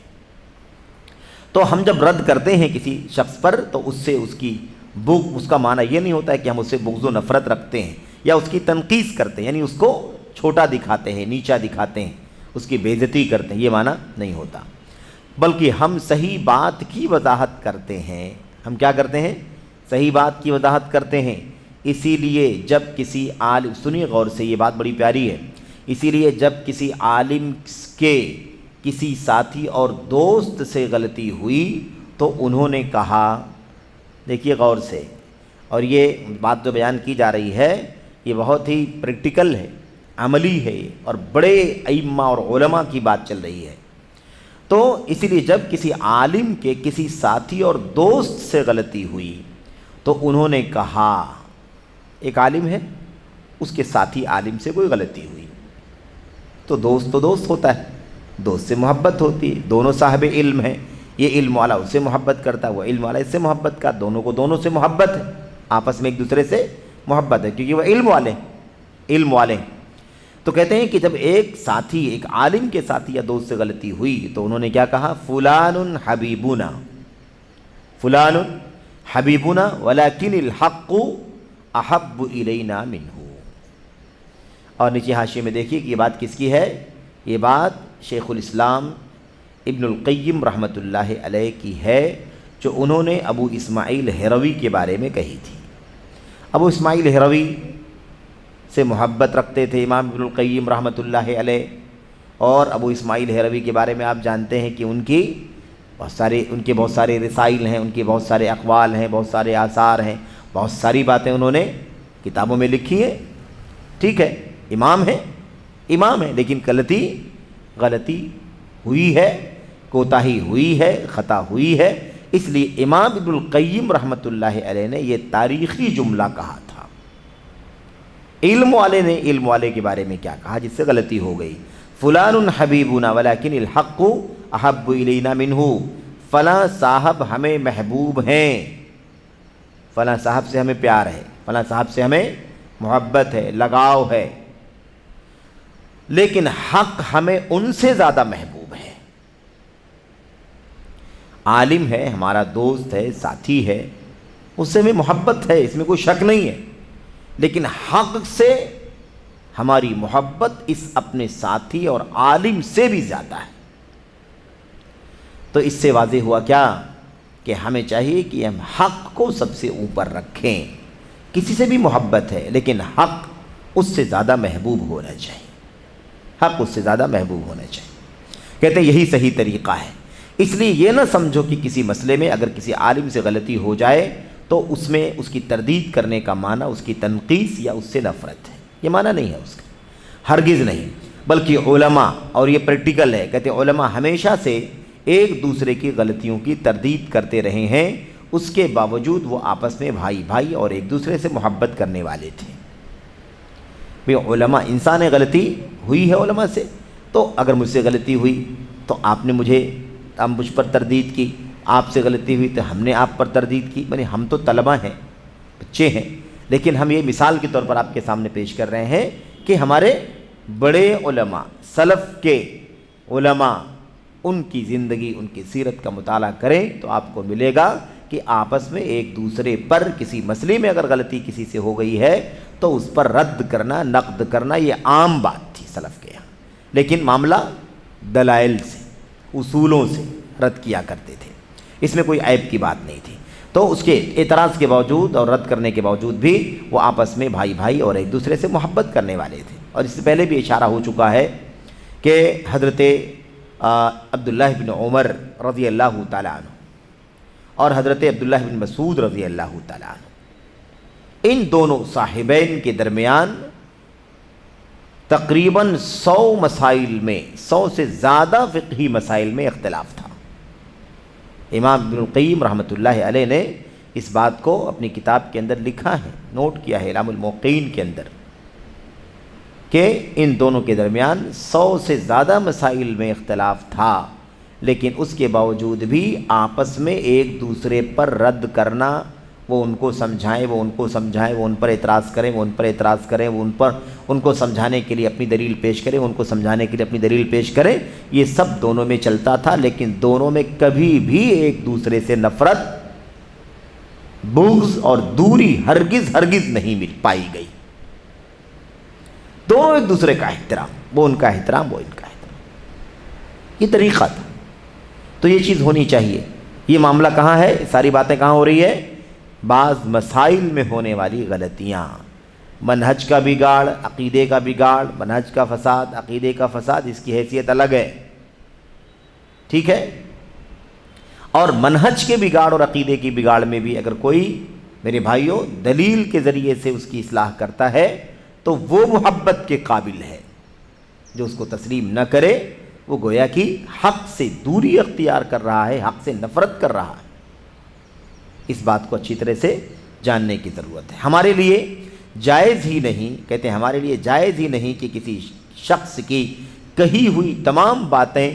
تو ہم جب رد کرتے ہیں کسی شخص پر تو اس سے اس کا معنی یہ نہیں ہوتا ہے کہ ہم اس سے بغض و نفرت رکھتے ہیں یا اس کی تنقیص کرتے ہیں، یعنی اس کو چھوٹا دکھاتے ہیں، نیچا دکھاتے ہیں، اس کی بے عزتی کرتے ہیں، یہ معنی نہیں ہوتا، بلکہ ہم صحیح بات کی وضاحت کرتے ہیں۔ ہم کیا کرتے ہیں؟ صحیح بات کی وضاحت کرتے ہیں۔ اسی لیے جب کسی عالم، سنیے غور سے، یہ بات بڑی پیاری ہے، اسی لیے جب کسی عالم کے کسی ساتھی اور دوست سے غلطی ہوئی تو انہوں نے کہا، دیکھیے غور سے، اور یہ بات جو بیان کی جا رہی ہے یہ بہت ہی پریکٹیکل ہے، عملی ہے، اور بڑے ائمہ اور علماء کی بات چل رہی ہے۔ تو اسی لیے جب کسی عالم کے کسی ساتھی اور دوست سے غلطی ہوئی تو انہوں نے کہا، ایک عالم ہے، اس کے ساتھی عالم سے کوئی غلطی ہوئی تو دوست ہوتا ہے، دوست سے محبت ہوتی ہے، دونوں صاحب علم ہیں، یہ علم والا اس سے محبت کرتا ہے، وہ علم والا اس سے محبت کا، دونوں کو دونوں سے محبت ہے، آپس میں ایک دوسرے سے محبت ہے، کیونکہ وہ علم والے ہیں۔ تو کہتے ہیں کہ جب ایک ساتھی، ایک عالم کے ساتھی یا دوست سے غلطی ہوئی تو انہوں نے کیا کہا؟ فلان حبیبنا ولکن الحق احب الینا منہ۔ اور نیچے حاشیے میں دیکھیے کہ یہ بات کس کی ہے؟ یہ بات شیخ الاسلام ابن القیم رحمۃ اللہ علیہ کی ہے، جو انہوں نے ابو اسماعیل ہروی کے بارے میں کہی تھی۔ ابو اسماعیل ہروی سے محبت رکھتے تھے امام ابن القیم رحمۃ اللہ علیہ، اور ابو اسماعیل ہروی کے بارے میں آپ جانتے ہیں کہ ان کے بہت سارے رسائل ہیں، ان کے بہت سارے اقوال ہیں، بہت سارے آثار ہیں، بہت ساری باتیں انہوں نے کتابوں میں لکھی ہیں۔ ٹھیک ہے، امام ہے، لیکن غلطی ہوئی ہے، کوتاہی ہوئی ہے، خطا ہوئی ہے، اس لیے امام ابن القیم رحمۃ اللہ علیہ نے یہ تاریخی جملہ کہا تھا۔ علم والے نے علم والے کے بارے میں کیا کہا جس سے غلطی ہو گئی؟ فلان حبیبنا ولکن الحق احب الینا منہ، فلاں صاحب ہمیں محبوب ہیں، فلاں صاحب سے ہمیں پیار ہے، فلاں صاحب سے ہمیں محبت ہے، لگاؤ ہے، لیکن حق ہمیں ان سے زیادہ محبوب ہے۔ عالم ہے، ہمارا دوست ہے، ساتھی ہے، اس سے ہمیں محبت ہے، اس میں کوئی شک نہیں ہے، لیکن حق سے ہماری محبت اس اپنے ساتھی اور عالم سے بھی زیادہ ہے۔ تو اس سے واضح ہوا کیا کہ ہمیں چاہیے کہ ہم حق کو سب سے اوپر رکھیں۔ کسی سے بھی محبت ہے لیکن حق اس سے زیادہ محبوب ہونا چاہیے، حق اس سے زیادہ محبوب ہونا چاہیے۔ کہتے ہیں یہی صحیح طریقہ ہے۔ اس لیے یہ نہ سمجھو کہ کسی مسئلے میں اگر کسی عالم سے غلطی ہو جائے تو اس میں اس کی تردید کرنے کا معنی اس کی تنقیص یا اس سے نفرت ہے، یہ معنی نہیں ہے اس کا، ہرگز نہیں۔ بلکہ علماء، اور یہ پریکٹیکل ہے، کہتے ہیں علماء ہمیشہ سے ایک دوسرے کی غلطیوں کی تردید کرتے رہے ہیں، اس کے باوجود وہ آپس میں بھائی بھائی اور ایک دوسرے سے محبت کرنے والے تھے۔ بھئی علماء، انسان غلطی ہوئی ہے علماء سے، تو اگر مجھ سے غلطی ہوئی تو آپ نے مجھ پر تردید کی، آپ سے غلطی ہوئی تو ہم نے آپ پر تردید کی، یعنی ہم تو طلبہ ہیں، بچے ہیں، لیکن ہم یہ مثال کے طور پر آپ کے سامنے پیش کر رہے ہیں کہ ہمارے بڑے علماء، سلف کے علماء، ان کی زندگی، ان کی سیرت کا مطالعہ کریں تو آپ کو ملے گا کہ آپس میں ایک دوسرے پر کسی مسئلے میں اگر غلطی کسی سے ہو گئی ہے تو اس پر رد کرنا، نقد کرنا یہ عام بات تھی سلف کے یہاں، لیکن معاملہ دلائل سے، اصولوں سے رد کیا کرتے تھے، اس میں کوئی عیب کی بات نہیں تھی۔ تو اس کے اعتراض کے باوجود اور رد کرنے کے باوجود بھی وہ آپس میں بھائی بھائی اور ایک دوسرے سے محبت کرنے والے تھے۔ اور اس سے پہلے بھی اشارہ ہو چکا ہے کہ حضرت عبداللہ بن عمر رضی اللہ تعالیٰ عنہ اور حضرت عبداللہ بن مسعود رضی اللہ تعالیٰ عنہ، ان دونوں صاحبین کے درمیان تقریباً 100 مسائل میں، 100 سے زیادہ فقہی مسائل میں اختلاف تھا۔ امام ابن القیم رحمۃ اللہ علیہ نے اس بات کو اپنی کتاب کے اندر لکھا ہے، نوٹ کیا ہے اعلام الموقعین کے اندر، کہ ان دونوں کے درمیان 100 سے زیادہ مسائل میں اختلاف تھا، لیکن اس کے باوجود بھی آپس میں ایک دوسرے پر رد کرنا، وہ ان کو سمجھائیں، وہ ان کو سمجھائیں، وہ ان پر اعتراض کریں، وہ ان پر اعتراض کریں، وہ ان کو سمجھانے کے لیے اپنی دلیل پیش کریں، ان کو سمجھانے کے لیے اپنی دلیل پیش کریں، یہ سب دونوں میں چلتا تھا، لیکن دونوں میں کبھی بھی ایک دوسرے سے نفرت، بغض اور دوری ہرگز نہیں پائی گئی۔ دونوں ایک دوسرے کا احترام، وہ ان کا احترام، وہ ان کا احترام، یہ طریقہ تھا۔ تو یہ چیز ہونی چاہیے۔ یہ معاملہ کہاں ہے؟ ساری باتیں کہاں ہو رہی ہے؟ بعض مسائل میں ہونے والی غلطیاں، منہج کا بگاڑ، عقیدے کا بگاڑ، منہج کا فساد، عقیدے کا فساد، اس کی حیثیت الگ ہے، ٹھیک ہے؟ اور منہج کے بگاڑ اور عقیدے کی بگاڑ میں بھی اگر کوئی، میرے بھائیوں، دلیل کے ذریعے سے اس کی اصلاح کرتا ہے تو وہ محبت کے قابل ہے۔ جو اس کو تسلیم نہ کرے وہ گویا کہ حق سے دوری اختیار کر رہا ہے، حق سے نفرت کر رہا ہے۔ اس بات کو اچھی طرح سے جاننے کی ضرورت ہے۔ ہمارے لیے جائز ہی نہیں، کہتے ہیں ہمارے لیے جائز ہی نہیں کہ کسی شخص کی کہی ہوئی تمام باتیں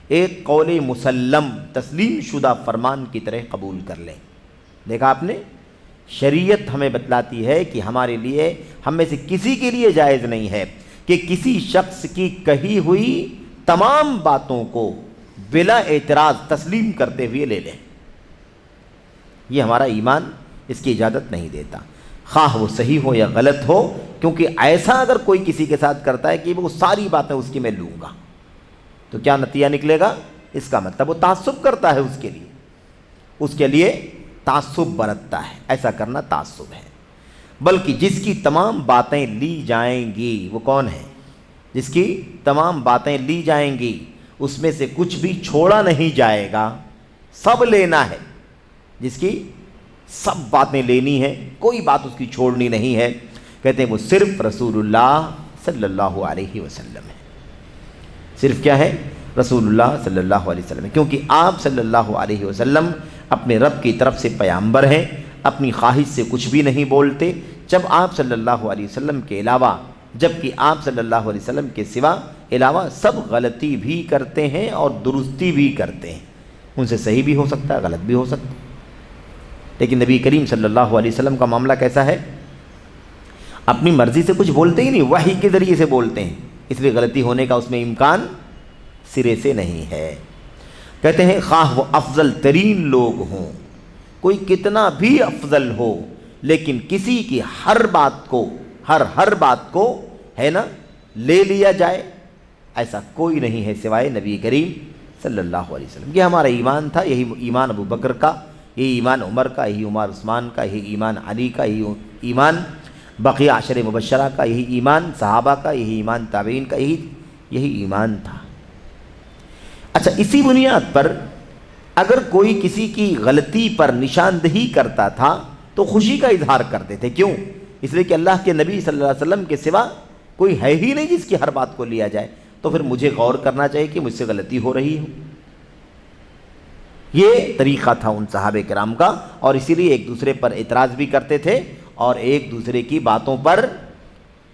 ایک قول مسلم، تسلیم شدہ فرمان کی طرح قبول کر لیں۔ دیکھا آپ نے، شریعت ہمیں بتلاتی ہے کہ ہمارے لیے، ہم میں سے کسی کے لیے جائز نہیں ہے کہ کسی شخص کی کہی ہوئی تمام باتوں کو بلا اعتراض تسلیم کرتے ہوئے لے لیں۔ یہ ہمارا ایمان اس کی اجازت نہیں دیتا، خواہ وہ صحیح ہو یا غلط ہو، کیونکہ ایسا اگر کوئی کسی کے ساتھ کرتا ہے کہ وہ ساری باتیں اس کی میں لوں گا تو کیا نتیجہ نکلے گا؟ اس کا مطلب وہ تعصب کرتا ہے، اس کے لیے تعصب برتتا ہے۔ ایسا کرنا تعصب ہے۔ بلکہ جس کی تمام باتیں لی جائیں گی، وہ کون ہے؟ جس کی تمام باتیں لی جائیں گی، اس میں سے کچھ بھی چھوڑا نہیں جائے گا، سب لینا ہے۔ جس کی سب باتیں لینی ہیں، کوئی بات اس کی چھوڑنی نہیں ہے، کہتے ہیں وہ صرف رسول اللہ صلی اللہ علیہ وسلم ہے۔ صرف کیا ہے؟ رسول اللہ صلی اللہ علیہ وسلم ہے، کیونکہ آپ صلی اللہ علیہ وسلم اپنے رب کی طرف سے پیامبر ہیں، اپنی خواہش سے کچھ بھی نہیں بولتے، جب آپ صلی اللہ علیہ وسلم کے علاوہ جبکہ آپ صلی اللہ علیہ وسلم کے سوا علاوہ سب غلطی بھی کرتے ہیں اور درستی بھی کرتے ہیں. ان سے صحیح بھی ہو سکتا ہے، غلط بھی ہو سکتا ہے. لیکن نبی کریم صلی اللہ علیہ وسلم کا معاملہ کیسا ہے؟ اپنی مرضی سے کچھ بولتے ہی نہیں، وحی کے ذریعے سے بولتے ہیں، اس لیے غلطی ہونے کا اس میں امکان سرے سے نہیں ہے. کہتے ہیں خواہ وہ افضل ترین لوگ ہوں، کوئی کتنا بھی افضل ہو، لیکن کسی کی ہر بات کو ہے نا لے لیا جائے، ایسا کوئی نہیں ہے سوائے نبی کریم صلی اللہ علیہ وسلم. یہ ہمارا ایمان تھا، یہی ایمان ابو بکر کا، یہی ایمان عمر کا، یہی ایمان عثمان کا، یہی ایمان علی کا، یہی ایمان بقیہ عشر مبشرہ کا، یہی ایمان صحابہ کا، یہی ایمان تابعین کا، یہی ایمان تھا. اچھا، اسی بنیاد پر اگر کوئی کسی کی غلطی پر نشاندہی کرتا تھا تو خوشی کا اظہار کرتے تھے. کیوں؟ اس لیے کہ اللہ کے نبی صلی اللہ علیہ وسلم کے سوا کوئی ہے ہی نہیں جس کی ہر بات کو لیا جائے، تو پھر مجھے غور کرنا چاہیے کہ مجھ سے غلطی ہو رہی ہو. یہ طریقہ تھا ان صحابہ کرام کا، اور اسی لیے ایک دوسرے پر اعتراض بھی کرتے تھے اور ایک دوسرے کی باتوں پر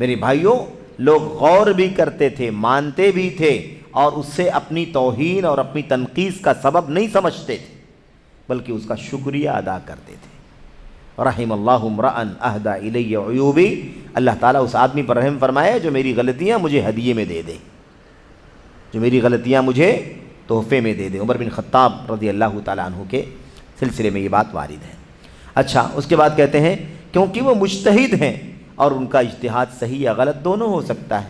میرے بھائیوں لوگ غور بھی کرتے تھے، مانتے بھی تھے، اور اس سے اپنی توہین اور اپنی تنقیص کا سبب نہیں سمجھتے تھے بلکہ اس کا شکریہ ادا کرتے تھے. رحم اللہ امرأن اہدی الی عیوبی، اللہ تعالیٰ اس آدمی پر رحم فرمائے جو میری غلطیاں مجھے ہدیے میں دے دے، جو میری غلطیاں مجھے تحفے میں دے دے. عمر بن خطاب رضی اللہ تعالیٰ عنہ کے سلسلے میں یہ بات وارد ہے. اچھا، اس کے بعد کہتے ہیں کیونکہ وہ مجتہد ہیں اور ان کا اجتہاد صحیح یا غلط دونوں ہو سکتا ہے.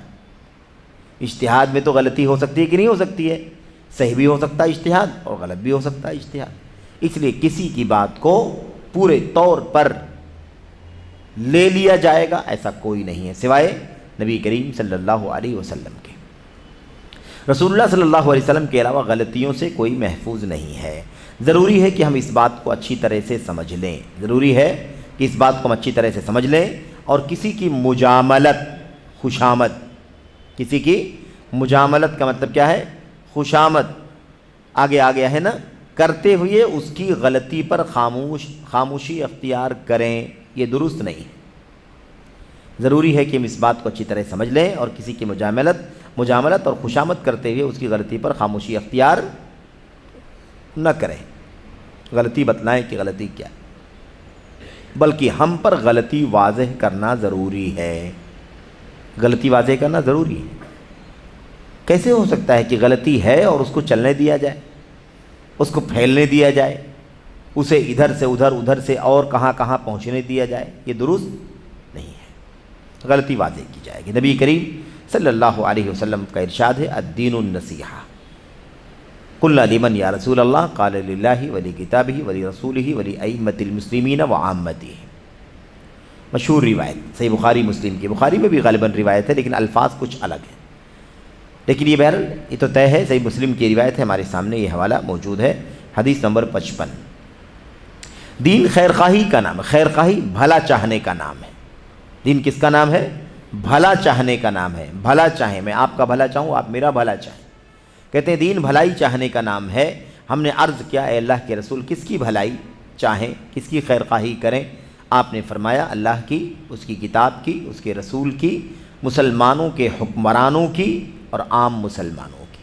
اجتہاد میں تو غلطی ہو سکتی ہے کہ نہیں ہو سکتی ہے؟ صحیح بھی ہو سکتا ہے اجتہاد اور غلط بھی ہو سکتا ہے اجتہاد. اس لیے کسی کی بات کو پورے طور پر لے لیا جائے گا ایسا کوئی نہیں ہے سوائے نبی کریم صلی اللہ علیہ وسلم کے. رسول اللہ صلی اللہ علیہ وسلم کے علاوہ غلطیوں سے کوئی محفوظ نہیں ہے. ضروری ہے کہ ہم اس بات کو اچھی طرح سے سمجھ لیں، ضروری ہے کہ اس بات کو ہم اچھی طرح سے سمجھ لیں، اور کسی کی مجاملت، خوشامد، کسی کی مجاملت کا مطلب کیا ہے؟ خوشامد، آگے آ گیا ہے نا، کرتے ہوئے اس کی غلطی پر خاموشی اختیار کریں، یہ درست نہیں ہے. ضروری ہے کہ ہم اس بات کو اچھی طرح سمجھ لیں اور کسی کی مجاملت اور خوشامد کرتے ہوئے اس کی غلطی پر خاموشی اختیار نہ کریں، غلطی بتلائیں کہ غلطی کیا ہے، بلکہ ہم پر غلطی واضح کرنا ضروری ہے. غلطی واضح کرنا ضروری ہے. کیسے ہو سکتا ہے کہ غلطی ہے اور اس کو چلنے دیا جائے، اس کو پھیلنے دیا جائے، اسے ادھر سے ادھر سے اور کہاں پہنچنے دیا جائے؟ یہ درست نہیں ہے. غلطی واضح کی جائے گی. نبی کریم صلی اللہ علیہ وسلم کا ارشاد ہے الدین النصیحہ. قلنا لمن یا رسول اللہ قال للہ ولی کتابہ ولی رسولہ ولی ائمۃ المسلمین وعامتہ. مشہور روایت صحیح بخاری مسلم کی، بخاری میں بھی غالباً روایت ہے لیکن الفاظ کچھ الگ ہیں، لیکن یہ بہرحال یہ تو طے ہے، صحیح مسلم کی روایت ہے، ہمارے سامنے یہ حوالہ موجود ہے. حدیث نمبر 55. دین خیر خواہی کا نام ہے. خیر خواہی بھلا چاہنے کا نام ہے. دین کس کا نام ہے؟ بھلا چاہنے کا نام ہے. بھلا چاہیں، میں آپ کا بھلا چاہوں، آپ میرا بھلا چاہیں. کہتے ہیں دین بھلائی چاہنے کا نام ہے. ہم نے عرض کیا اے اللہ کے رسول کس کی بھلائی چاہیں، کس کی خیر خواہی کریں؟ آپ نے فرمایا اللہ کی، اس کی کتاب کی، اس کے رسول کی، مسلمانوں کے حکمرانوں کی اور عام مسلمانوں کی.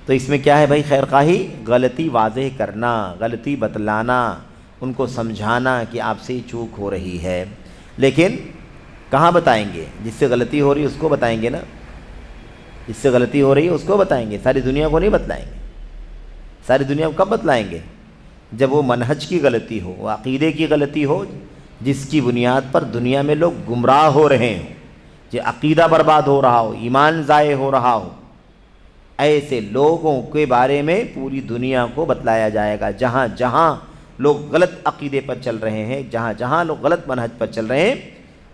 تو اس میں کیا ہے بھائی؟ خیر خواہی، غلطی واضح کرنا، غلطی بتلانا، ان کو سمجھانا کہ آپ سے چوک ہو رہی ہے. لیکن کہاں بتائیں گے؟ جس سے غلطی ہو رہی ہے اس کو بتائیں گے نا، جس سے غلطی ہو رہی ہے اس کو بتائیں گے، ساری دنیا کو نہیں بتلائیں گے. ساری دنیا کو کب بتلائیں گے؟ جب وہ منہج کی غلطی ہو، وہ عقیدے کی غلطی ہو جس کی بنیاد پر دنیا میں لوگ گمراہ ہو رہے ہوں، جو عقیدہ برباد ہو رہا ہو، ایمان ضائع ہو رہا ہو. ایسے لوگوں کے بارے میں پوری دنیا کو بتلایا جائے گا. جہاں جہاں لوگ غلط عقیدے پر چل رہے ہیں، جہاں جہاں لوگ غلط منہج پر چل رہے ہیں،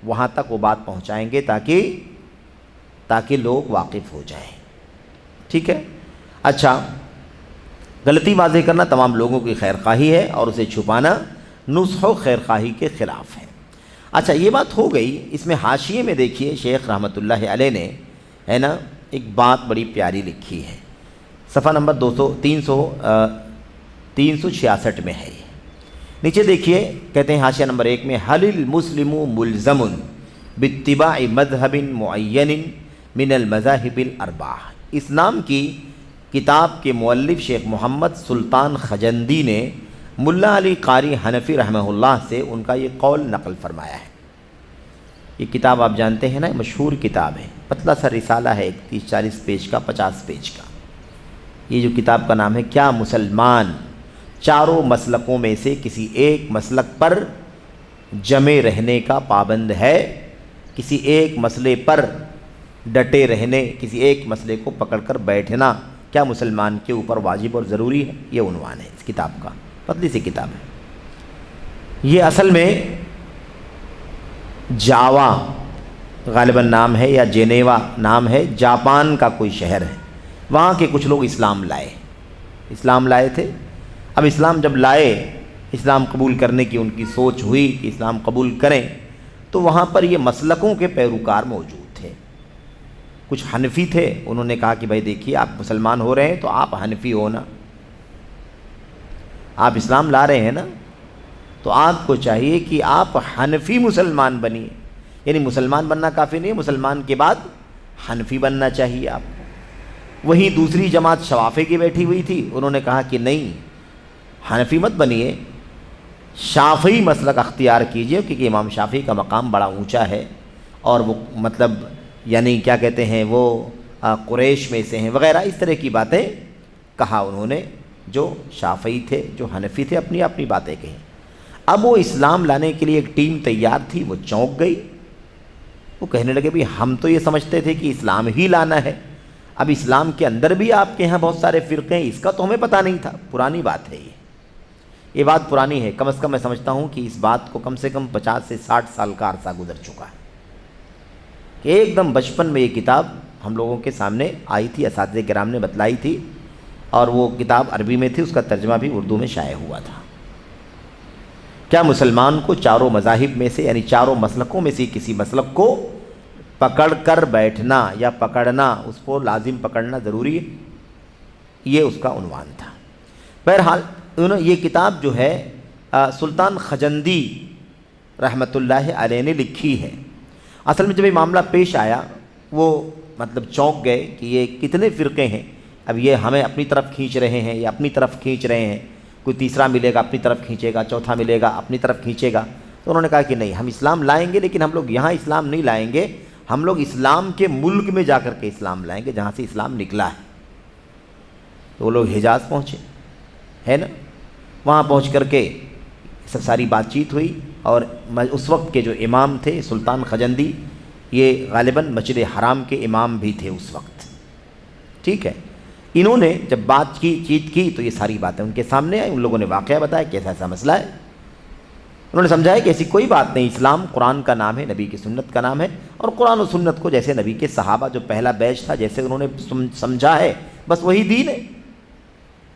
وہاں تک وہ بات پہنچائیں گے تاکہ لوگ واقف ہو جائیں. ٹھیک ہے. اچھا، غلطی واضح کرنا تمام لوگوں کی خیر خواہی ہے اور اسے چھپانا نصح و خیر خواہی کے خلاف ہے. اچھا، یہ بات ہو گئی. اس میں حاشیے میں دیکھیے شیخ رحمۃ اللہ علیہ نے ہے نا ایک بات بڑی پیاری لکھی ہے. صفحہ نمبر 366 میں ہے. نیچے دیکھیے کہتے ہیں حاشیہ نمبر 1 میں حل المسلم ملزم باتباع مذہب معین من المذاہب الاربعہ۔ اسلام کی کتاب کے مؤلف شیخ محمد سلطان خجندی نے ملا علی قاری حنفی رحمہ اللہ سے ان کا یہ قول نقل فرمایا ہے۔ یہ کتاب آپ جانتے ہیں نا، مشہور کتاب ہے، پتلا سا رسالہ ہے، 30-40 پیج کا، 50 پیج کا۔ یہ جو کتاب کا نام ہے کیا مسلمان چاروں مسلکوں میں سے کسی ایک مسلک پر جمے رہنے کا پابند ہے، کسی ایک مسئلے پر ڈٹے رہنے، کسی ایک مسئلے کو پکڑ کر بیٹھنا کیا مسلمان کے اوپر واجب اور ضروری ہے؟ یہ عنوان ہے اس کتاب کا، پتلی سی کتاب ہے۔ یہ اصل میں جاوا غالباً نام ہے یا جینیوا نام ہے، جاپان کا کوئی شہر ہے، وہاں کے کچھ لوگ اسلام لائے تھے۔ اب اسلام جب لائے، اسلام قبول کرنے کی ان کی سوچ ہوئی کہ اسلام قبول کریں، تو وہاں پر یہ مسلکوں کے پیروکار موجود تھے۔ کچھ حنفی تھے، انہوں نے کہا کہ بھائی دیکھیے آپ مسلمان ہو رہے ہیں تو آپ حنفی ہو نا، آپ اسلام لا رہے ہیں نا، تو آپ کو چاہیے کہ آپ حنفی مسلمان بنیے، یعنی مسلمان بننا کافی نہیں، مسلمان کے بعد حنفی بننا چاہیے آپ کو۔ وہیں دوسری جماعت شوافی کی بیٹھی ہوئی تھی، انہوں نے کہا کہ نہیں، حنفی مت بنیے، شافعی مسلک اختیار کیجئے، کیونکہ امام شافعی کا مقام بڑا اونچا ہے، اور وہ مطلب یعنی کیا کہتے ہیں، وہ قریش میں سے ہیں وغیرہ، اس طرح کی باتیں کہا انہوں نے۔ جو شافعی تھے، جو حنفی تھے، اپنی اپنی باتیں کہیں۔ اب وہ اسلام لانے کے لیے ایک ٹیم تیار تھی، وہ چونک گئی، وہ کہنے لگے بھی ہم تو یہ سمجھتے تھے کہ اسلام ہی لانا ہے، اب اسلام کے اندر بھی آپ کے ہاں بہت سارے فرقے ہیں، اس کا تو ہمیں پتہ نہیں تھا۔ پرانی بات ہے یہ بات پرانی ہے، کم از کم میں سمجھتا ہوں کہ اس بات کو کم سے کم 50 سے 60 سال کا عرصہ گزر چکا ہے، کہ ایک دم بچپن میں یہ کتاب ہم لوگوں کے سامنے آئی تھی، اساتذہ کرام نے بتلائی تھی، اور وہ کتاب عربی میں تھی، اس کا ترجمہ بھی اردو میں شائع ہوا تھا۔ کیا مسلمان کو چاروں مذاہب میں سے، یعنی چاروں مسلکوں میں سے کسی مسلک کو پکڑ کر بیٹھنا یا پکڑنا، اس کو لازم پکڑنا ضروری ہے؟ یہ اس کا عنوان تھا۔ بہرحال یہ کتاب جو ہے سلطان خجندی رحمۃ اللہ علیہ نے لکھی ہے۔ اصل میں جب یہ معاملہ پیش آیا، وہ مطلب چونک گئے کہ یہ کتنے فرقے ہیں، اب یہ ہمیں اپنی طرف کھینچ رہے ہیں، یہ اپنی طرف کھینچ رہے ہیں، کوئی تیسرا ملے گا اپنی طرف کھینچے گا، چوتھا ملے گا اپنی طرف کھینچے گا۔ تو انہوں نے کہا کہ نہیں، ہم اسلام لائیں گے، لیکن ہم لوگ یہاں اسلام نہیں لائیں گے، ہم لوگ اسلام کے ملک میں جا کر کے اسلام لائیں گے جہاں سے اسلام نکلا ہے۔ تو وہ لوگ حجاز پہنچے، ہے نا، وہاں پہنچ کر کے سب ساری بات چیت ہوئی، اور اس وقت کے جو امام تھے سلطان خجندی، یہ غالباً مسجد حرام کے امام بھی تھے اس وقت، ٹھیک ہے۔ انہوں نے جب بات چیت کی تو یہ ساری باتیں ان کے سامنے آئی، ان لوگوں نے واقعہ بتایا کہ ایسا مسئلہ ہے۔ انہوں نے سمجھایا کہ ایسی کوئی بات نہیں، اسلام قرآن کا نام ہے، نبی کی سنت کا نام ہے، اور قرآن و سنت کو جیسے نبی کے صحابہ جو پہلا بیچ تھا جیسے انہوں نے سمجھا ہے، بس وہی دین ہے،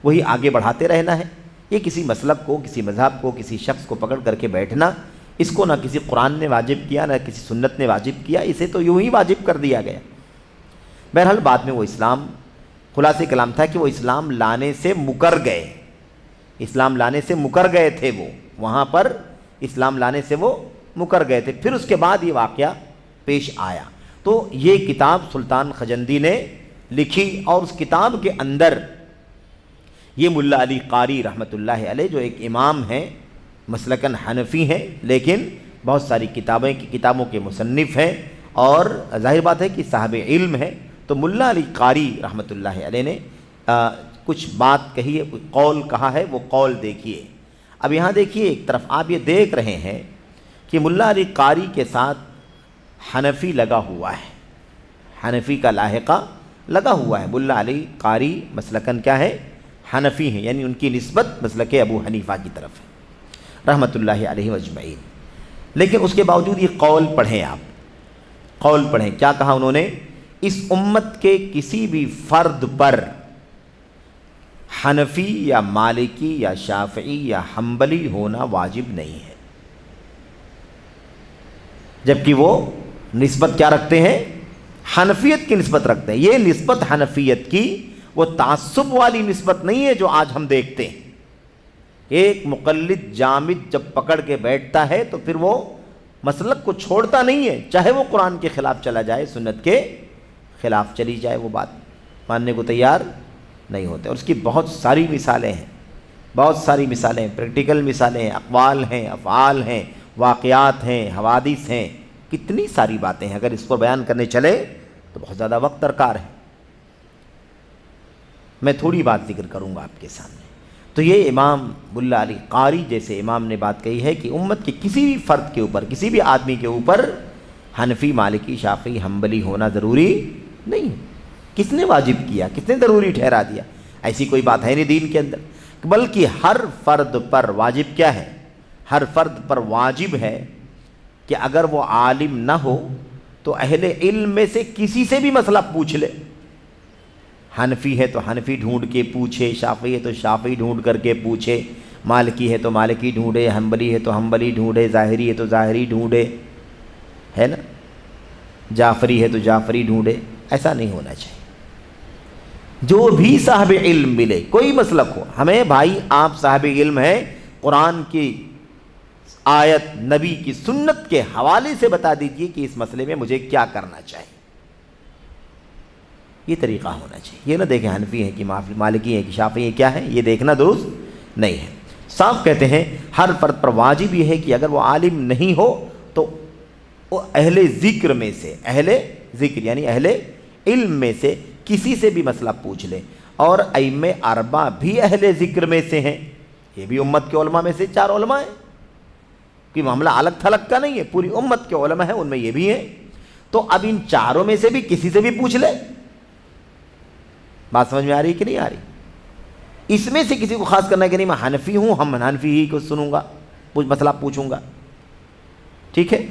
وہی آگے بڑھاتے رہنا ہے۔ یہ کسی مسلک کو، کسی مذہب کو، کسی شخص کو پکڑ کر کے بیٹھنا، اس کو نہ کسی قرآن نے واجب کیا، نہ کسی سنت نے واجب کیا، اسے تو یوں ہی واجب کر دیا گیا۔ بہرحال بعد میں وہ اسلام، خلاصہ کلام تھا کہ وہ اسلام لانے سے مکر گئے، اسلام لانے سے مکر گئے تھے، وہ وہاں پر اسلام لانے سے وہ مکر گئے تھے۔ پھر اس کے بعد یہ واقعہ پیش آیا، تو یہ کتاب سلطان خجندی نے لکھی، اور اس کتاب کے اندر یہ ملا علی قاری رحمۃ اللہ علیہ جو ایک امام ہیں، مسلکن حنفی ہیں، لیکن بہت ساری کتابوں کے مصنف ہیں، اور ظاہر بات ہے کہ صاحب علم ہے، تو ملا علی قاری رحمۃ اللہ علیہ نے کچھ بات کہی ہے، کوئی قول کہا ہے، وہ قول دیکھیے۔ اب یہاں دیکھیے، ایک طرف آپ یہ دیکھ رہے ہیں کہ ملا علی قاری کے ساتھ حنفی لگا ہوا ہے، حنفی کا لاحقہ لگا ہوا ہے۔ ملا علی قاری مسلکن کیا ہے؟ حنفی ہیں، یعنی ان کی نسبت مسلک ابو حنیفہ کی طرف ہے رحمۃ اللہ علیہ اجمعین۔ لیکن اس کے باوجود یہ قول پڑھیں، آپ قول پڑھیں، کیا کہا انہوں نے؟ اس امت کے کسی بھی فرد پر حنفی یا مالکی یا شافعی یا حنبلی ہونا واجب نہیں ہے، جبکہ وہ نسبت کیا رکھتے ہیں؟ حنفیت کی نسبت رکھتے ہیں۔ یہ نسبت حنفیت کی وہ تعصب والی نسبت نہیں ہے جو آج ہم دیکھتے ہیں، ایک مقلد جامد جب پکڑ کے بیٹھتا ہے تو پھر وہ مسلک کو چھوڑتا نہیں ہے، چاہے وہ قرآن کے خلاف چلا جائے، سنت کے خلاف چلی جائے، وہ بات ماننے کو تیار نہیں ہوتے۔ اور اس کی بہت ساری مثالیں ہیں، بہت ساری مثالیں، پریکٹیکل مثالیں ہیں، اقوال ہیں، افعال ہیں، واقعات ہیں، حوادث ہیں، کتنی ساری باتیں ہیں۔ اگر اس کو بیان کرنے چلے تو بہت زیادہ وقت درکار ہے۔ میں تھوڑی بات ذکر کروں گا آپ کے سامنے۔ تو یہ امام ملا علی قاری جیسے امام نے بات کہی ہے کہ امت کے کسی بھی فرد کے اوپر، کسی بھی آدمی کے اوپر حنفی، مالکی، شافعی، حنبلی ہونا ضروری نہیں ہے۔ کس نے واجب کیا؟ کس نے ضروری ٹھہرا دیا؟ ایسی کوئی بات ہے نہیں دین کے اندر، بلکہ ہر فرد پر واجب کیا ہے؟ ہر فرد پر واجب ہے کہ اگر وہ عالم نہ ہو تو اہل علم میں سے کسی سے بھی مسئلہ پوچھ لے۔ حنفی ہے تو حنفی ڈھونڈ کے پوچھے، شافعی ہے تو شافعی ڈھونڈ کر کے پوچھے، مالکی ہے تو مالکی ڈھونڈے، حنبلی ہے تو حنبلی ڈھونڈے، ظاہری ہے تو ظاہری ڈھونڈے، ہے نا، جعفری ہے تو جعفری ڈھونڈے۔ ایسا نہیں ہونا چاہیے۔ جو بھی صاحب علم ملے، کوئی مسلک ہو، ہمیں بھائی آپ صاحب علم ہیں، قرآن کی آیت، نبی کی سنت کے حوالے سے بتا دیجئے کہ اس مسئلے میں مجھے کیا کرنا چاہیے۔ یہ طریقہ ہونا چاہیے۔ یہ نہ دیکھیں حنفی ہے کہ مالکی ہے کہ شافعی ہے، کیا ہے، یہ دیکھنا درست نہیں ہے۔ صاف کہتے ہیں ہر فرد پر واجب یہ ہے کہ اگر وہ عالم نہیں ہو تو وہ اہل ذکر میں سے، اہل ذکر یعنی اہل علم میں سے کسی سے بھی مسئلہ پوچھ لے۔ اور ائمہ اربعہ بھی اہل ذکر میں سے ہیں، یہ بھی امت کے علماء میں سے 4 علماء ہیں، کہ معاملہ الگ تھلگ کا نہیں ہے، پوری امت کے علماء ہیں، ان میں یہ بھی ہیں۔ تو اب ان 4 میں سے بھی کسی سے بھی پوچھ لے۔ بات سمجھ میں آ رہی کہ نہیں آ رہی؟ اس میں سے کسی کو خاص کرنا ہے کہ نہیں میں حنفی ہوں، ہم حنفی ہی کو سنوں گا، کچھ مسئلہ پوچھوں گا، ٹھیک ہے؟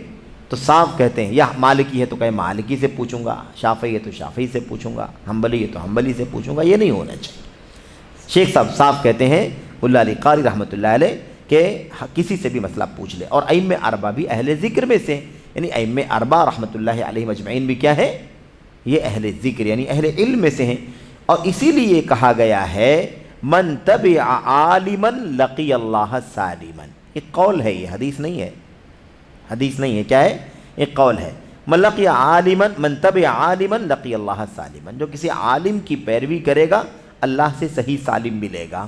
تو صاف کہتے ہیں یا مالکی ہے تو کہیں مالکی سے پوچھوں گا، شافعی ہے تو شافعی سے پوچھوں گا، حنبلی ہے تو حنبلی سے پوچھوں گا، یہ نہیں ہونا چاہیے۔ شیخ صاحب صاف کہتے ہیں ملا علی قاری رحمۃ اللہ علیہ کہ کسی سے بھی مسئلہ پوچھ لے۔ اور ائمہ اربعہ بھی اہل ذکر میں سے، یعنی ائمہ اربعہ رحمۃ اللہ علیہ مجمعین بھی کیا ہے؟ یہ اہل ذکر یعنی اہل علم میں سے ہیں۔ اور اسی لیے کہا گیا ہے من تبع عالما لقی اللہ سالما، ایک قول ہے، یہ حدیث نہیں ہے، حدیث نہیں ہے، کیا ہے؟ ایک قول ہے۔ من لقی عالما، من تبع عالما لقی اللہ سالما، جو کسی عالم کی پیروی کرے گا اللہ سے صحیح سالم ملے گا۔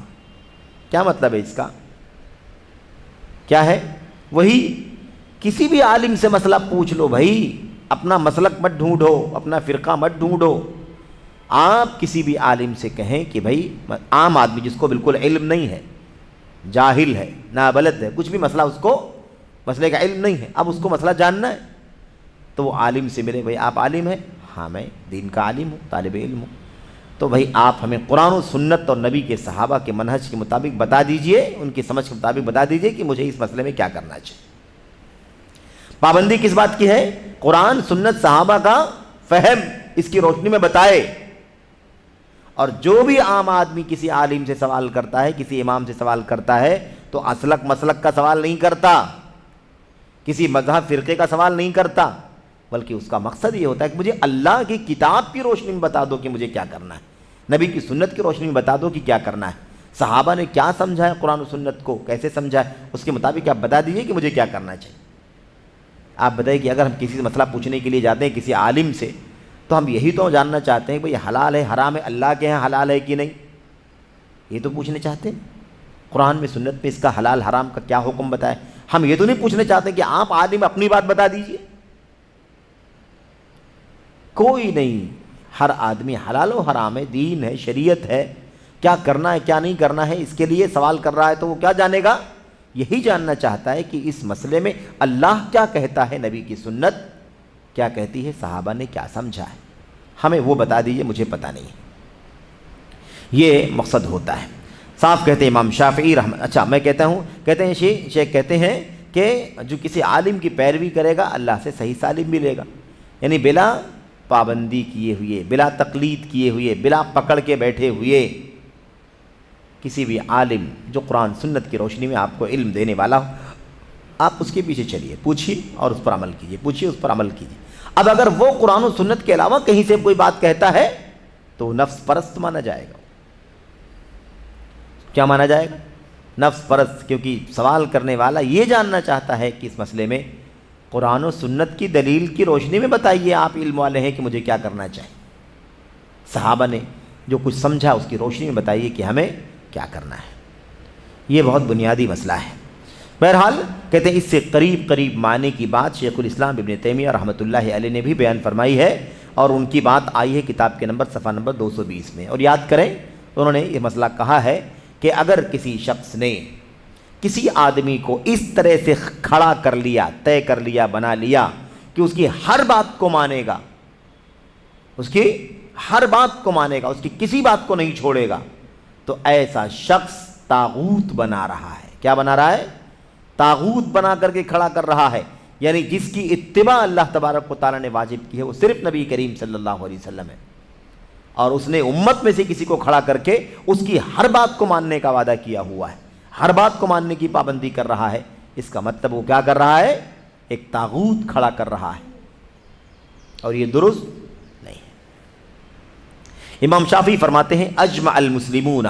کیا مطلب ہے اس کا؟ کیا ہے؟ وہی کسی بھی عالم سے مسئلہ پوچھ لو بھائی، اپنا مسلک مت ڈھونڈو، اپنا فرقہ مت ڈھونڈو۔ آپ کسی بھی عالم سے کہیں کہ بھائی، عام آدمی جس کو بالکل علم نہیں ہے، جاہل ہے، نابلد ہے، کچھ بھی مسئلہ اس کو مسئلے کا علم نہیں ہے، اب اس کو مسئلہ جاننا ہے تو وہ عالم سے ملے۔ بھائی آپ عالم ہیں؟ ہاں میں دین کا عالم ہوں، طالب علم ہوں، تو بھائی آپ ہمیں قرآن و سنت اور نبی کے صحابہ کے منہج کے مطابق بتا دیجئے، ان کی سمجھ کے مطابق بتا دیجئے کہ مجھے اس مسئلے میں کیا کرنا چاہیے۔ پابندی کس بات کی ہے؟ قرآن، سنت، صحابہ کا فہم اس کی روشنی میں بتائے۔ اور جو بھی عام آدمی کسی عالم سے سوال کرتا ہے، کسی امام سے سوال کرتا ہے، تو اسلک مسلک کا سوال نہیں کرتا، کسی مذہب فرقے کا سوال نہیں کرتا، بلکہ اس کا مقصد یہ ہوتا ہے کہ مجھے اللہ کی کتاب کی روشنی میں بتا دو کہ مجھے کیا کرنا ہے، نبی کی سنت کی روشنی میں بتا دو کہ کیا کرنا ہے، صحابہ نے کیا سمجھا ہے قرآن و سنت کو، کیسے سمجھا ہے، اس کے مطابق آپ بتا دیجئے کہ مجھے کیا کرنا چاہیے۔ آپ بتائیے کہ اگر ہم کسی سے مسئلہ پوچھنے کے لیے جاتے ہیں کسی عالم سے، تو ہم یہی تو جاننا چاہتے ہیں کہ بھئی حلال ہے حرام ہے اللہ کے ہیں حلال ہے کہ نہیں، یہ تو پوچھنے چاہتے ہیں۔ قرآن میں سنت میں اس کا حلال حرام کا کیا حکم بتائے، ہم یہ تو نہیں پوچھنے چاہتے کہ آپ عالم اپنی بات بتا دیجئے۔ کوئی نہیں، ہر آدمی حلال و حرام ہے، دین ہے، شریعت ہے، کیا کرنا ہے کیا نہیں کرنا ہے، اس کے لیے سوال کر رہا ہے تو وہ کیا جانے گا؟ یہی جاننا چاہتا ہے کہ اس مسئلے میں اللہ کیا کہتا ہے، نبی کی سنت کیا کہتی ہے، صحابہ نے کیا سمجھا ہے، ہمیں وہ بتا دیجئے، مجھے پتہ نہیں ہے۔ یہ مقصد ہوتا ہے۔ صاف کہتے ہیں امام شافعی اچھا میں کہتا ہوں، کہتے ہیں شیخ کہتے ہیں کہ جو کسی عالم کی پیروی کرے گا اللہ سے صحیح سالم ملے گا، یعنی بلا پابندی کیے ہوئے، بلا تقلید کیے ہوئے، بلا پکڑ کے بیٹھے ہوئے، کسی بھی عالم جو قرآن سنت کی روشنی میں آپ کو علم دینے والا ہو، آپ اس کے پیچھے چلیے، پوچھیے اور اس پر عمل کیجیے، پوچھیے اس پر عمل کیجیے۔ اب اگر وہ قرآن و سنت کے علاوہ کہیں سے کوئی بات کہتا ہے تو نفس پرست مانا جائے گا۔ کیا مانا جائے گا؟ نفس پرست، کیونکہ سوال کرنے والا یہ جاننا چاہتا ہے کہ اس مسئلے میں قرآن و سنت کی دلیل کی روشنی میں بتائیے، آپ علم والے ہیں، کہ مجھے کیا کرنا چاہیے۔ صحابہ نے جو کچھ سمجھا اس کی روشنی میں بتائیے کہ ہمیں کیا کرنا ہے۔ یہ بہت بنیادی مسئلہ ہے۔ بہرحال کہتے ہیں اس سے قریب معنی کی بات شیخ الاسلام ابن تیمیہ رحمۃ اللہ علیہ نے بھی بیان فرمائی ہے، اور ان کی بات آئی ہے کتاب کے صفحہ نمبر 220 میں۔ اور یاد کریں انہوں نے یہ مسئلہ کہا ہے کہ اگر کسی شخص نے کسی آدمی کو اس طرح سے کھڑا کر لیا، طے کر لیا، بنا لیا کہ اس کی ہر بات کو مانے گا، اس کی ہر بات کو مانے گا، اس کی کسی بات کو نہیں چھوڑے گا، تو ایسا شخص طاغوت بنا رہا ہے۔ کیا بنا رہا ہے؟ طاغوت بنا کر کے کھڑا کر رہا ہے۔ یعنی جس کی اتباع اللہ تبارک و تعالیٰ نے واجب کی ہے وہ صرف نبی کریم صلی اللہ علیہ وسلم ہے، اور اس نے امت میں سے کسی کو کھڑا کر کے اس کی ہر بات کو ماننے کا وعدہ کیا ہوا ہے، ہر بات کو ماننے کی پابندی کر رہا ہے۔ اس کا مطلب وہ کیا کر رہا ہے؟ ایک طاغوت کھڑا کر رہا ہے، اور یہ درست نہیں ہے۔ امام شافعی فرماتے ہیں اجمع المسلمون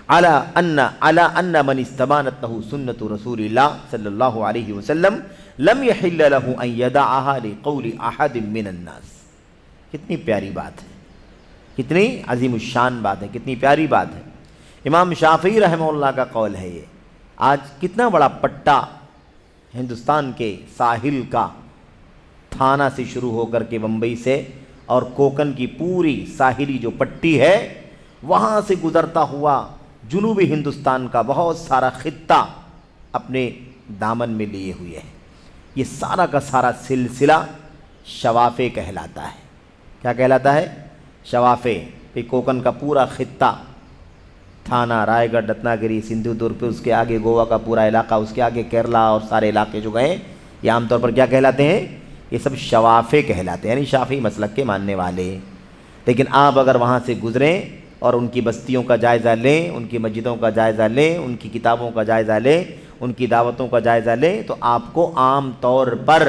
علی ان من استبانت له سنت رسول اللہ صلی اللہ علیہ وسلم لم يحل له ان يدعها لقول احد من الناس۔ کتنی پیاری بات ہے، کتنی عظیم الشان بات ہے، کتنی پیاری بات ہے۔ امام شافعی رحمہ اللہ کا قول ہے یہ۔ آج کتنا بڑا پٹا ہندوستان کے ساحل کا، تھانہ سے شروع ہو کر کے بمبئی سے اور کوکن کی پوری ساحلی جو پٹی ہے وہاں سے گزرتا ہوا جنوبی ہندوستان کا بہت سارا خطہ اپنے دامن میں لیے ہوئے ہے۔ یہ سارا کا سارا سلسلہ شوافے کہلاتا ہے۔ کیا کہلاتا ہے؟ شوافے۔ پھر کوکن کا پورا خطہ، تھانہ، رائے گڑھ، رتنا گری، سندھو دور، پہ اس کے آگے گوا کا پورا علاقہ، اس کے آگے کیرلا اور سارے علاقے جو گئے، یہ عام طور پر کیا کہلاتے ہیں؟ یہ سب شوافے کہلاتے ہیں، یعنی شافعی مسلک کے ماننے والے۔ لیکن آپ اگر وہاں سے گزریں اور ان کی بستیوں کا جائزہ لیں، ان کی مسجدوں کا جائزہ لیں، ان کی کتابوں کا جائزہ لیں، ان کی دعوتوں کا جائزہ لیں، تو آپ کو عام طور پر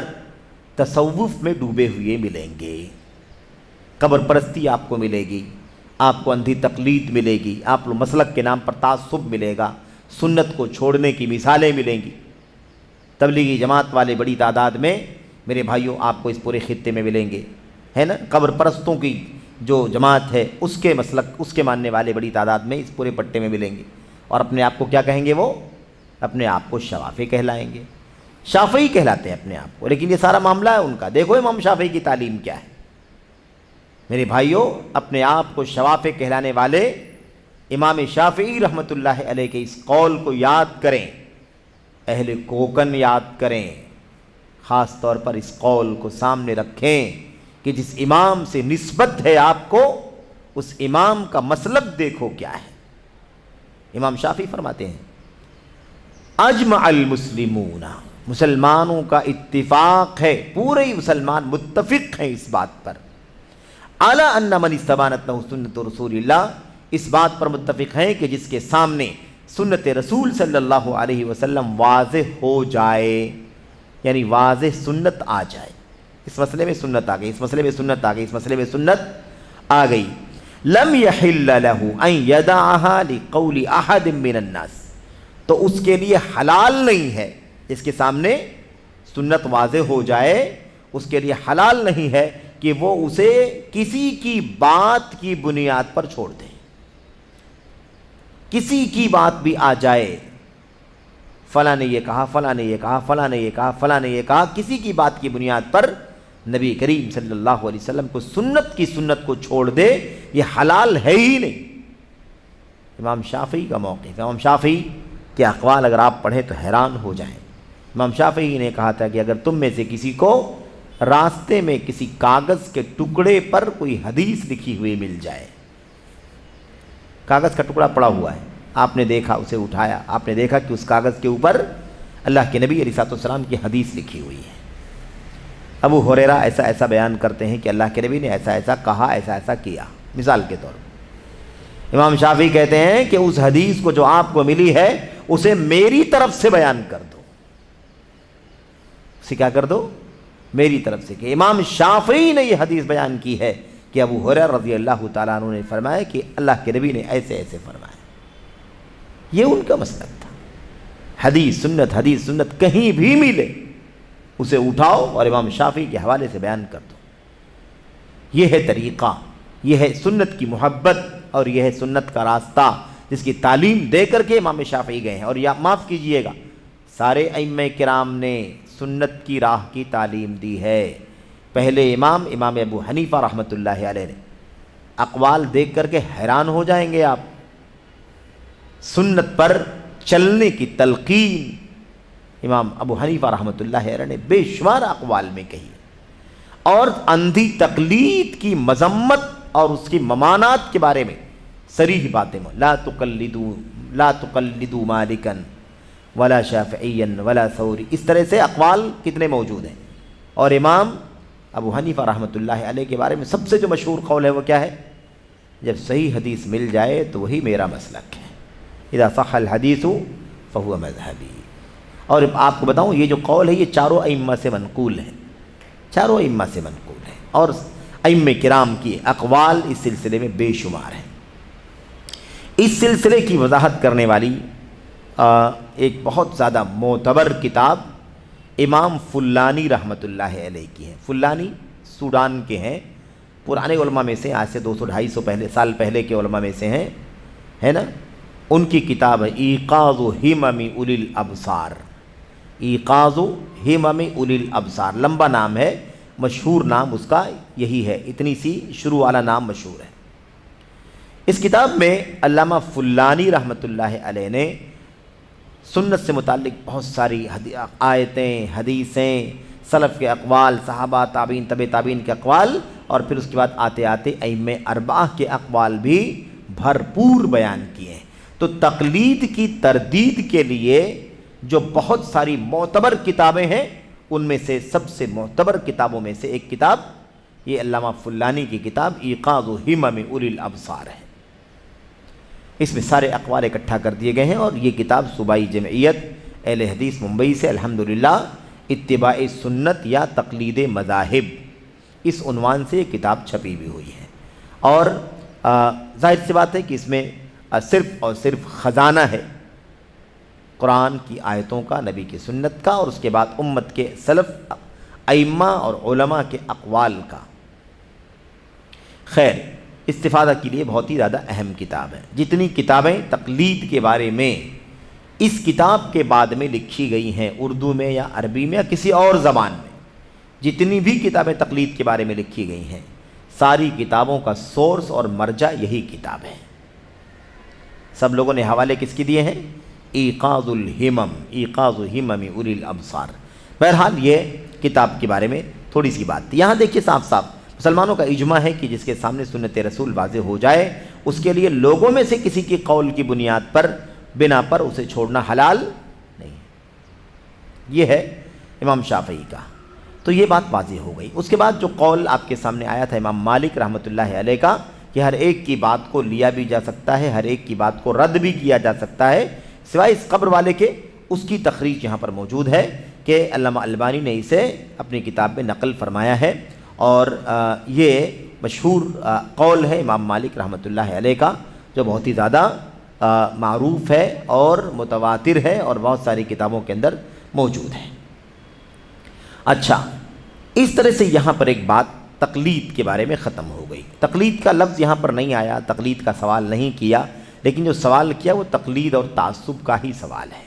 تصوف میں ڈوبے ہوئے ملیں گے، قبر پرستی آپ کو ملے گی، آپ کو اندھی تقلید ملے گی، آپ کو مسلک کے نام پر تعصب ملے گا، سنت کو چھوڑنے کی مثالیں ملیں گی۔ تبلیغی جماعت والے بڑی تعداد میں میرے بھائیوں آپ کو اس پورے خطے میں ملیں گے، ہے نا۔ قبر پرستوں کی جو جماعت ہے اس کے مسلک، اس کے ماننے والے بڑی تعداد میں اس پورے پٹے میں ملیں گے، اور اپنے آپ کو کیا کہیں گے؟ وہ اپنے آپ کو شوافی کہلائیں گے، شافعی کہلاتے ہیں اپنے آپ کو، لیکن یہ سارا معاملہ ہے ان کا۔ دیکھو امام شافعی کی تعلیم کیا ہے میرے بھائیوں۔ اپنے آپ کو شوافی کہلانے والے امام شافعی رحمۃ اللہ علیہ کے اس قول کو یاد کریں، اہل کوکن یاد کریں، خاص طور پر اس قول کو سامنے رکھیں کہ جس امام سے نسبت ہے آپ کو، اس امام کا مسلک دیکھو کیا ہے۔ امام شافعی فرماتے ہیں اجمع المسلمون، مسلمانوں کا اتفاق ہے، پورے مسلمان متفق ہیں اس بات پر، اعلی ان من استبانت له سنت رسول اللہ، اس بات پر متفق ہیں کہ جس کے سامنے سنت رسول صلی اللہ علیہ وسلم واضح ہو جائے، یعنی واضح سنت آ جائے، اس مسئلے میں سنت آ گئی، اس مسئلے میں سنت آ گئی، اس مسئلے میں سنت آ گئی، لم يحل له ان يدعها لقول احد من الناس، تو اس کے لیے حلال نہیں ہے، اس کے سامنے سنت واضح ہو جائے، اس کے لیے حلال نہیں ہے کہ وہ اسے کسی کی بات کی بنیاد پر چھوڑ دے۔ کسی کی بات بھی آ جائے، فلاں نے یہ کہا، فلاں نے یہ کہا، فلاں نے یہ کہا، فلاں نے یہ کہا، کسی کی بات کی بنیاد پر نبی کریم صلی اللہ علیہ وسلم کو سنت کو چھوڑ دے، یہ حلال ہے ہی نہیں۔ امام شافعی کا موقف، امام شافعی کے اقوال اگر آپ پڑھیں تو حیران ہو جائیں۔ امام شافعی نے کہا تھا کہ اگر تم میں سے کسی کو راستے میں کسی کاغذ کے ٹکڑے پر کوئی حدیث لکھی ہوئی مل جائے، کاغذ کا ٹکڑا پڑا ہوا ہے، آپ نے دیکھا، اسے اٹھایا، آپ نے دیکھا کہ اس کاغذ کے اوپر اللہ کے نبی علیہ السلام کی حدیث لکھی ہوئی ہے، ابو ہریرہ ایسا ایسا بیان کرتے ہیں کہ اللہ کے نبی نے ایسا ایسا کہا، ایسا ایسا کیا، مثال کے طور پر امام شافعی کہتے ہیں کہ اس حدیث کو جو آپ کو ملی ہے اسے میری طرف سے بیان کر دو، اسے کیا کر دو؟ میری طرف سے۔ کہ امام شافعی نے یہ حدیث بیان کی ہے کہ ابو ہریرہ رضی اللہ تعالیٰ عنہ نے فرمایا کہ اللہ کے نبی نے ایسے ایسے فرمایا، یہ ان کا مسلک تھا۔ حدیث سنت کہیں بھی ملے اسے اٹھاؤ اور امام شافعی کے حوالے سے بیان کر دو۔ یہ ہے طریقہ، یہ ہے سنت کی محبت، اور یہ ہے سنت کا راستہ جس کی تعلیم دے کر کے امام شافعی گئے ہیں۔ اور یا معاف کیجئے گا، سارے ائمہ کرام نے سنت کی راہ کی تعلیم دی ہے۔ پہلے امام ابو حنیفہ رحمۃ اللہ علیہ نے اقوال دیکھ کر کے حیران ہو جائیں گے آپ، سنت پر چلنے کی تلقین امام ابو حنیفہ رحمۃ اللہ علیہ نے بے شمار اقوال میں کہی، اور اندھی تقلید کی مذمت اور اس کی ممانعت کے بارے میں صریح باتیں، لا تقلدوا مالکا ولا شافعیا ولا ثوری، اس طرح سے اقوال کتنے موجود ہیں۔ اور امام ابو حنیفہ رحمۃ اللہ علیہ کے بارے میں سب سے جو مشہور قول ہے وہ کیا ہے؟ جب صحیح حدیث مل جائے تو وہی میرا مسلک ہے، اذا صح الحدیث فہو مذہبی۔ اور آپ کو بتاؤں یہ جو قول ہے یہ چاروں ائمہ سے منقول ہے، چاروں ائمہ سے منقول ہے، اور ائمہ کرام کی اقوال اس سلسلے میں بے شمار ہیں۔ اس سلسلے کی وضاحت کرنے والی ایک بہت زیادہ معتبر کتاب امام فلانی رحمۃ اللہ علیہ کی ہے۔ فلانی سوڈان کے ہیں، پرانے علماء میں سے، آج سے 200-250 سال پہلے کے علماء میں سے ہیں، ہے نا۔ ان کی کتاب ہے ایقاظ ہمم اولی الابصار، ایقاظ ہمم اولی الابصار، لمبا نام ہے، مشہور نام اس کا یہی ہے، اتنی سی شروع والا نام مشہور ہے۔ اس کتاب میں علامہ فلانی رحمۃ اللہ علیہ نے سنت سے متعلق بہت ساری آیتیں، حدیثیں، سلف کے اقوال، صحابہ، تابعین، تبع تابعین کے اقوال، اور پھر اس کے بعد آتے آتے ائمہ اربعہ کے اقوال بھی بھرپور بیان کیے ہیں۔ تو تقلید کی تردید کے لیے جو بہت ساری معتبر کتابیں ہیں، ان میں سے سب سے معتبر کتابوں میں سے ایک کتاب یہ علامہ فلانی کی کتاب ایقاظ ہمم اولی الابصار ہے۔ اس میں سارے اقوال اکٹھا کر دیے گئے ہیں، اور یہ کتاب صوبائی جمعیت اہل حدیث ممبئی سے الحمدللہ اتباع سنت یا تقلید مذاہب، اس عنوان سے یہ کتاب چھپی بھی ہوئی ہے۔ اور ظاہر سی بات ہے کہ اس میں صرف اور صرف خزانہ ہے قرآن کی آیتوں کا، نبی کی سنت کا، اور اس کے بعد امت کے سلف ائمہ اور علماء کے اقوال کا۔ خیر، استفادہ کے لیے بہت ہی زیادہ اہم کتاب ہے۔ جتنی کتابیں تقلید کے بارے میں اس کتاب کے بعد میں لکھی گئی ہیں، اردو میں یا عربی میں یا کسی اور زبان میں، جتنی بھی کتابیں تقلید کے بارے میں لکھی گئی ہیں، ساری کتابوں کا سورس اور مرجع یہی کتاب ہے۔ سب لوگوں نے حوالے کس کی دیے ہیں؟ ایقاظ الہمم، ایقاظ ہمم اولی الابصار۔ بہرحال یہ کتاب کے بارے میں تھوڑی سی بات تھی۔ یہاں دیکھیے صاف صاف مسلمانوں کا اجماع ہے کہ جس کے سامنے سنت رسول واضح ہو جائے اس کے لیے لوگوں میں سے کسی کی قول کی بنیاد پر، بنا پر اسے چھوڑنا حلال نہیں۔ یہ ہے امام شافعی کا، تو یہ بات واضح ہو گئی۔ اس کے بعد جو قول آپ کے سامنے آیا تھا امام مالک رحمۃ اللہ علیہ کا کہ ہر ایک کی بات کو لیا بھی جا سکتا ہے، ہر ایک کی بات کو رد بھی کیا جا سکتا ہے، سوائے اس قبر والے کے، اس کی تخریج یہاں پر موجود ہے کہ علامہ البانی نے اسے اپنی کتاب میں نقل فرمایا ہے، اور یہ مشہور قول ہے امام مالک رحمۃ اللہ علیہ کا، جو بہت ہی زیادہ معروف ہے اور متواتر ہے اور بہت ساری کتابوں کے اندر موجود ہے۔ اچھا، اس طرح سے یہاں پر ایک بات تقلید کے بارے میں ختم ہو گئی۔ تقلید کا لفظ یہاں پر نہیں آیا، تقلید کا سوال نہیں کیا، لیکن جو سوال کیا وہ تقلید اور تعصب کا ہی سوال ہے۔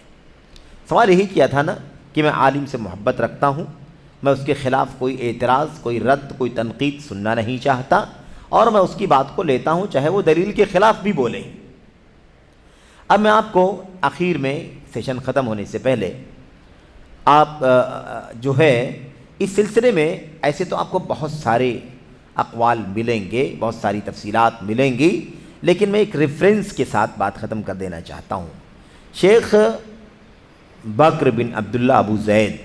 سوال یہی کیا تھا نا کہ میں عالم سے محبت رکھتا ہوں، میں اس کے خلاف کوئی اعتراض، کوئی رد، کوئی تنقید سننا نہیں چاہتا، اور میں اس کی بات کو لیتا ہوں چاہے وہ دلیل کے خلاف بھی بولے۔ اب میں آپ کو آخر میں سیشن ختم ہونے سے پہلے آپ جو ہے اس سلسلے میں ایسے تو آپ کو بہت سارے اقوال ملیں گے، بہت ساری تفصیلات ملیں گی، لیکن میں ایک ریفرنس کے ساتھ بات ختم کر دینا چاہتا ہوں۔ شیخ بکر بن عبداللہ ابو زید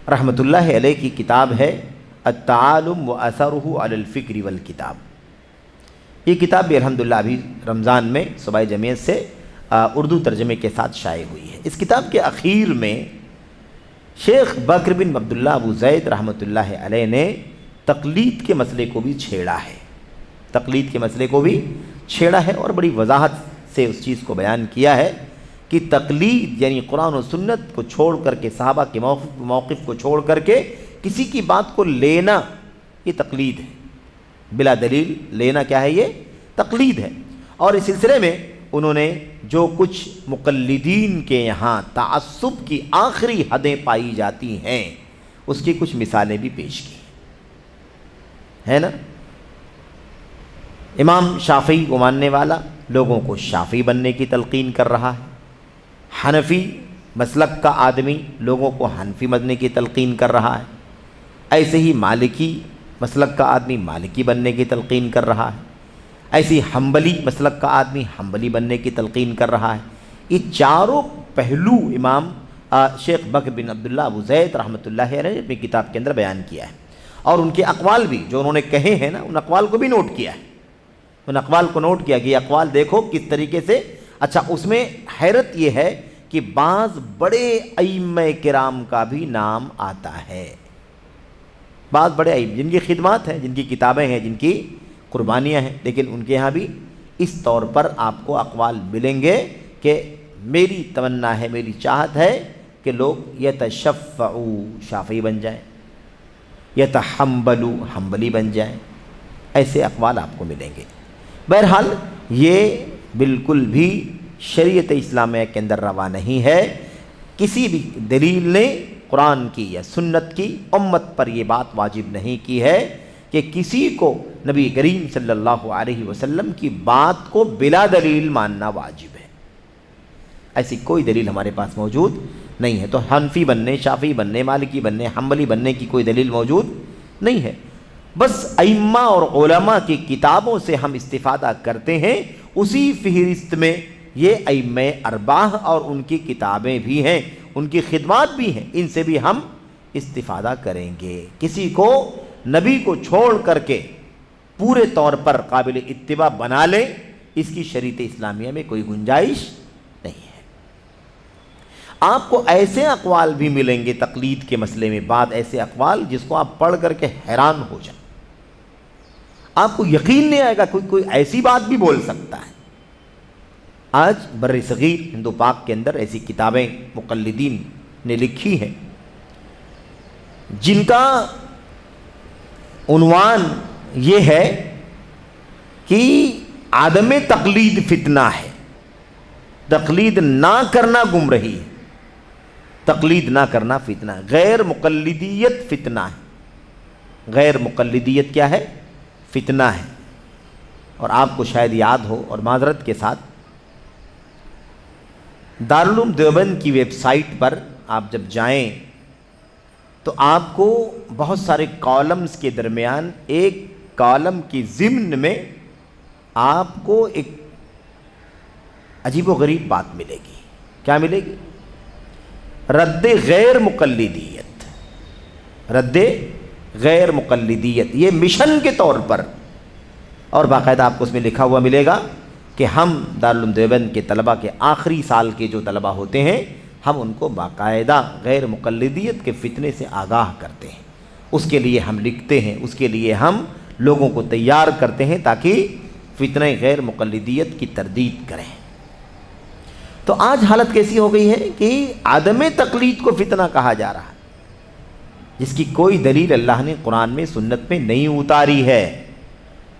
رحمۃ اللہ علیہ کی کتاب ہے التعالم و اثرہ علی الفکر والکتاب۔ یہ کتاب بھی الحمدللہ ابھی رمضان میں صوبائی جمعیت سے اردو ترجمے کے ساتھ شائع ہوئی ہے۔ اس کتاب کے اخیر میں شیخ بکر بن عبداللہ ابو زید رحمۃ اللہ علیہ نے تقلید کے مسئلے کو بھی چھیڑا ہے، تقلید کے مسئلے کو بھی چھیڑا ہے، اور بڑی وضاحت سے اس چیز کو بیان کیا ہے کہ تقلید یعنی قرآن و سنت کو چھوڑ کر کے، صحابہ کے موقف کو چھوڑ کر کے کسی کی بات کو لینا، یہ تقلید ہے۔ بلا دلیل لینا کیا ہے؟ یہ تقلید ہے۔ اور اس سلسلے میں انہوں نے جو کچھ مقلدین کے یہاں تعصب کی آخری حدیں پائی جاتی ہیں اس کی کچھ مثالیں بھی پیش کی ہے نا۔ امام شافعی کو ماننے والا لوگوں کو شافعی بننے کی تلقین کر رہا ہے، حنفی مسلک کا آدمی لوگوں کو حنفی بننے کی تلقین کر رہا ہے، ایسے ہی مالکی مسلک کا آدمی مالکی بننے کی تلقین کر رہا ہے، ایسے ہی حنبلی مسلک کا آدمی حنبلی بننے کی تلقین کر رہا ہے۔ یہ چاروں پہلو امام شیخ بکر بن عبداللہ ابو زید رحمۃ اللہ علیہ نے اپنی کتاب کے اندر بیان کیا ہے، اور ان کے اقوال بھی جو انہوں نے کہے ہیں نا، ان اقوال کو بھی نوٹ کیا ہے، ان اقوال کو نوٹ کیا کہ یہ اقوال دیکھو کس طریقے سے۔ اچھا، اس میں حیرت یہ ہے کہ بعض بڑے ائمہ کرام کا بھی نام آتا ہے، بعض بڑے ائمہ جن کی خدمات ہیں، جن کی کتابیں ہیں، جن کی قربانیاں ہیں، لیکن ان کے ہاں بھی اس طور پر آپ کو اقوال ملیں گے کہ میری تمنا ہے، میری چاہت ہے کہ لوگ یتشفعوا شافعی بن جائیں، یتحنبلوا حنبلی بن جائیں، ایسے اقوال آپ کو ملیں گے۔ بہرحال یہ بالکل بھی شریعت اسلامیہ کے اندر روا نہیں ہے، کسی بھی دلیل نے قرآن کی یا سنت کی امت پر یہ بات واجب نہیں کی ہے کہ کسی کو نبی کریم صلی اللہ علیہ وسلم کی بات کو بلا دلیل ماننا واجب ہے، ایسی کوئی دلیل ہمارے پاس موجود نہیں ہے۔ تو حنفی بننے، شافعی بننے، مالکی بننے، حنبلی بننے کی کوئی دلیل موجود نہیں ہے، بس ائمہ اور علماء کی کتابوں سے ہم استفادہ کرتے ہیں، اسی فہرست میں یہ ائمہ اربعہ اور ان کی کتابیں بھی ہیں، ان کی خدمات بھی ہیں، ان سے بھی ہم استفادہ کریں گے۔ کسی کو نبی کو چھوڑ کر کے پورے طور پر قابل اتباع بنا لیں، اس کی شریعت اسلامیہ میں کوئی گنجائش نہیں ہے۔ آپ کو ایسے اقوال بھی ملیں گے تقلید کے مسئلے میں، بعض ایسے اقوال جس کو آپ پڑھ کر کے حیران ہو جائیں، آپ کو یقین نہیں آئے گا کوئی ایسی بات بھی بول سکتا ہے۔ آج بر صغیر ہندو پاک کے اندر ایسی کتابیں مقلدین نے لکھی ہیں جن کا عنوان یہ ہے کہ عدم تقلید فتنہ ہے، تقلید نہ کرنا گمراہی ہے، تقلید نہ کرنا فتنہ ہے، غیر مقلدیت فتنہ ہے۔ غیر مقلدیت کیا ہے؟ فتنہ ہے۔ اور آپ کو شاید یاد ہو، اور معذرت کے ساتھ، دارالعلوم دیوبند کی ویب سائٹ پر آپ جب جائیں تو آپ کو بہت سارے کالمز کے درمیان ایک کالم کی ضمن میں آپ کو ایک عجیب و غریب بات ملے گی۔ کیا ملے گی؟ رد غیر مقلدیت، رد غیر مقلدیت، یہ مشن کے طور پر، اور باقاعدہ آپ کو اس میں لکھا ہوا ملے گا کہ ہم دارالعلوم دیوبند کے طلبہ کے آخری سال کے جو طلبہ ہوتے ہیں، ہم ان کو باقاعدہ غیر مقلدیت کے فتنے سے آگاہ کرتے ہیں، اس کے لیے ہم لکھتے ہیں، اس کے لیے ہم لوگوں کو تیار کرتے ہیں تاکہ فتنہ غیر مقلدیت کی تردید کریں۔ تو آج حالت کیسی ہو گئی ہے کہ عدم تقلید کو فتنہ کہا جا رہا ہے، جس کی کوئی دلیل اللہ نے قرآن میں سنت میں نہیں اتاری ہے۔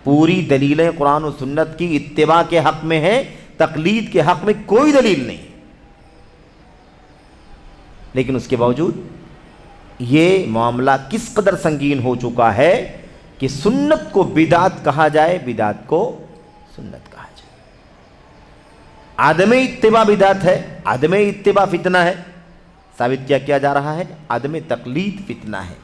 پوری دلیلیں قرآن و سنت کی اتباع کے حق میں ہیں، تقلید کے حق میں کوئی دلیل نہیں، لیکن اس کے باوجود یہ معاملہ کس قدر سنگین ہو چکا ہے کہ سنت کو بدعت کہا جائے، بدعت کو سنت کہا جائے۔ عدم اتباع بدعت ہے، عدم اتباع فتنہ ہے، ثابت کیا جا رہا ہے؟ عدم تقلید فتنہ ہے،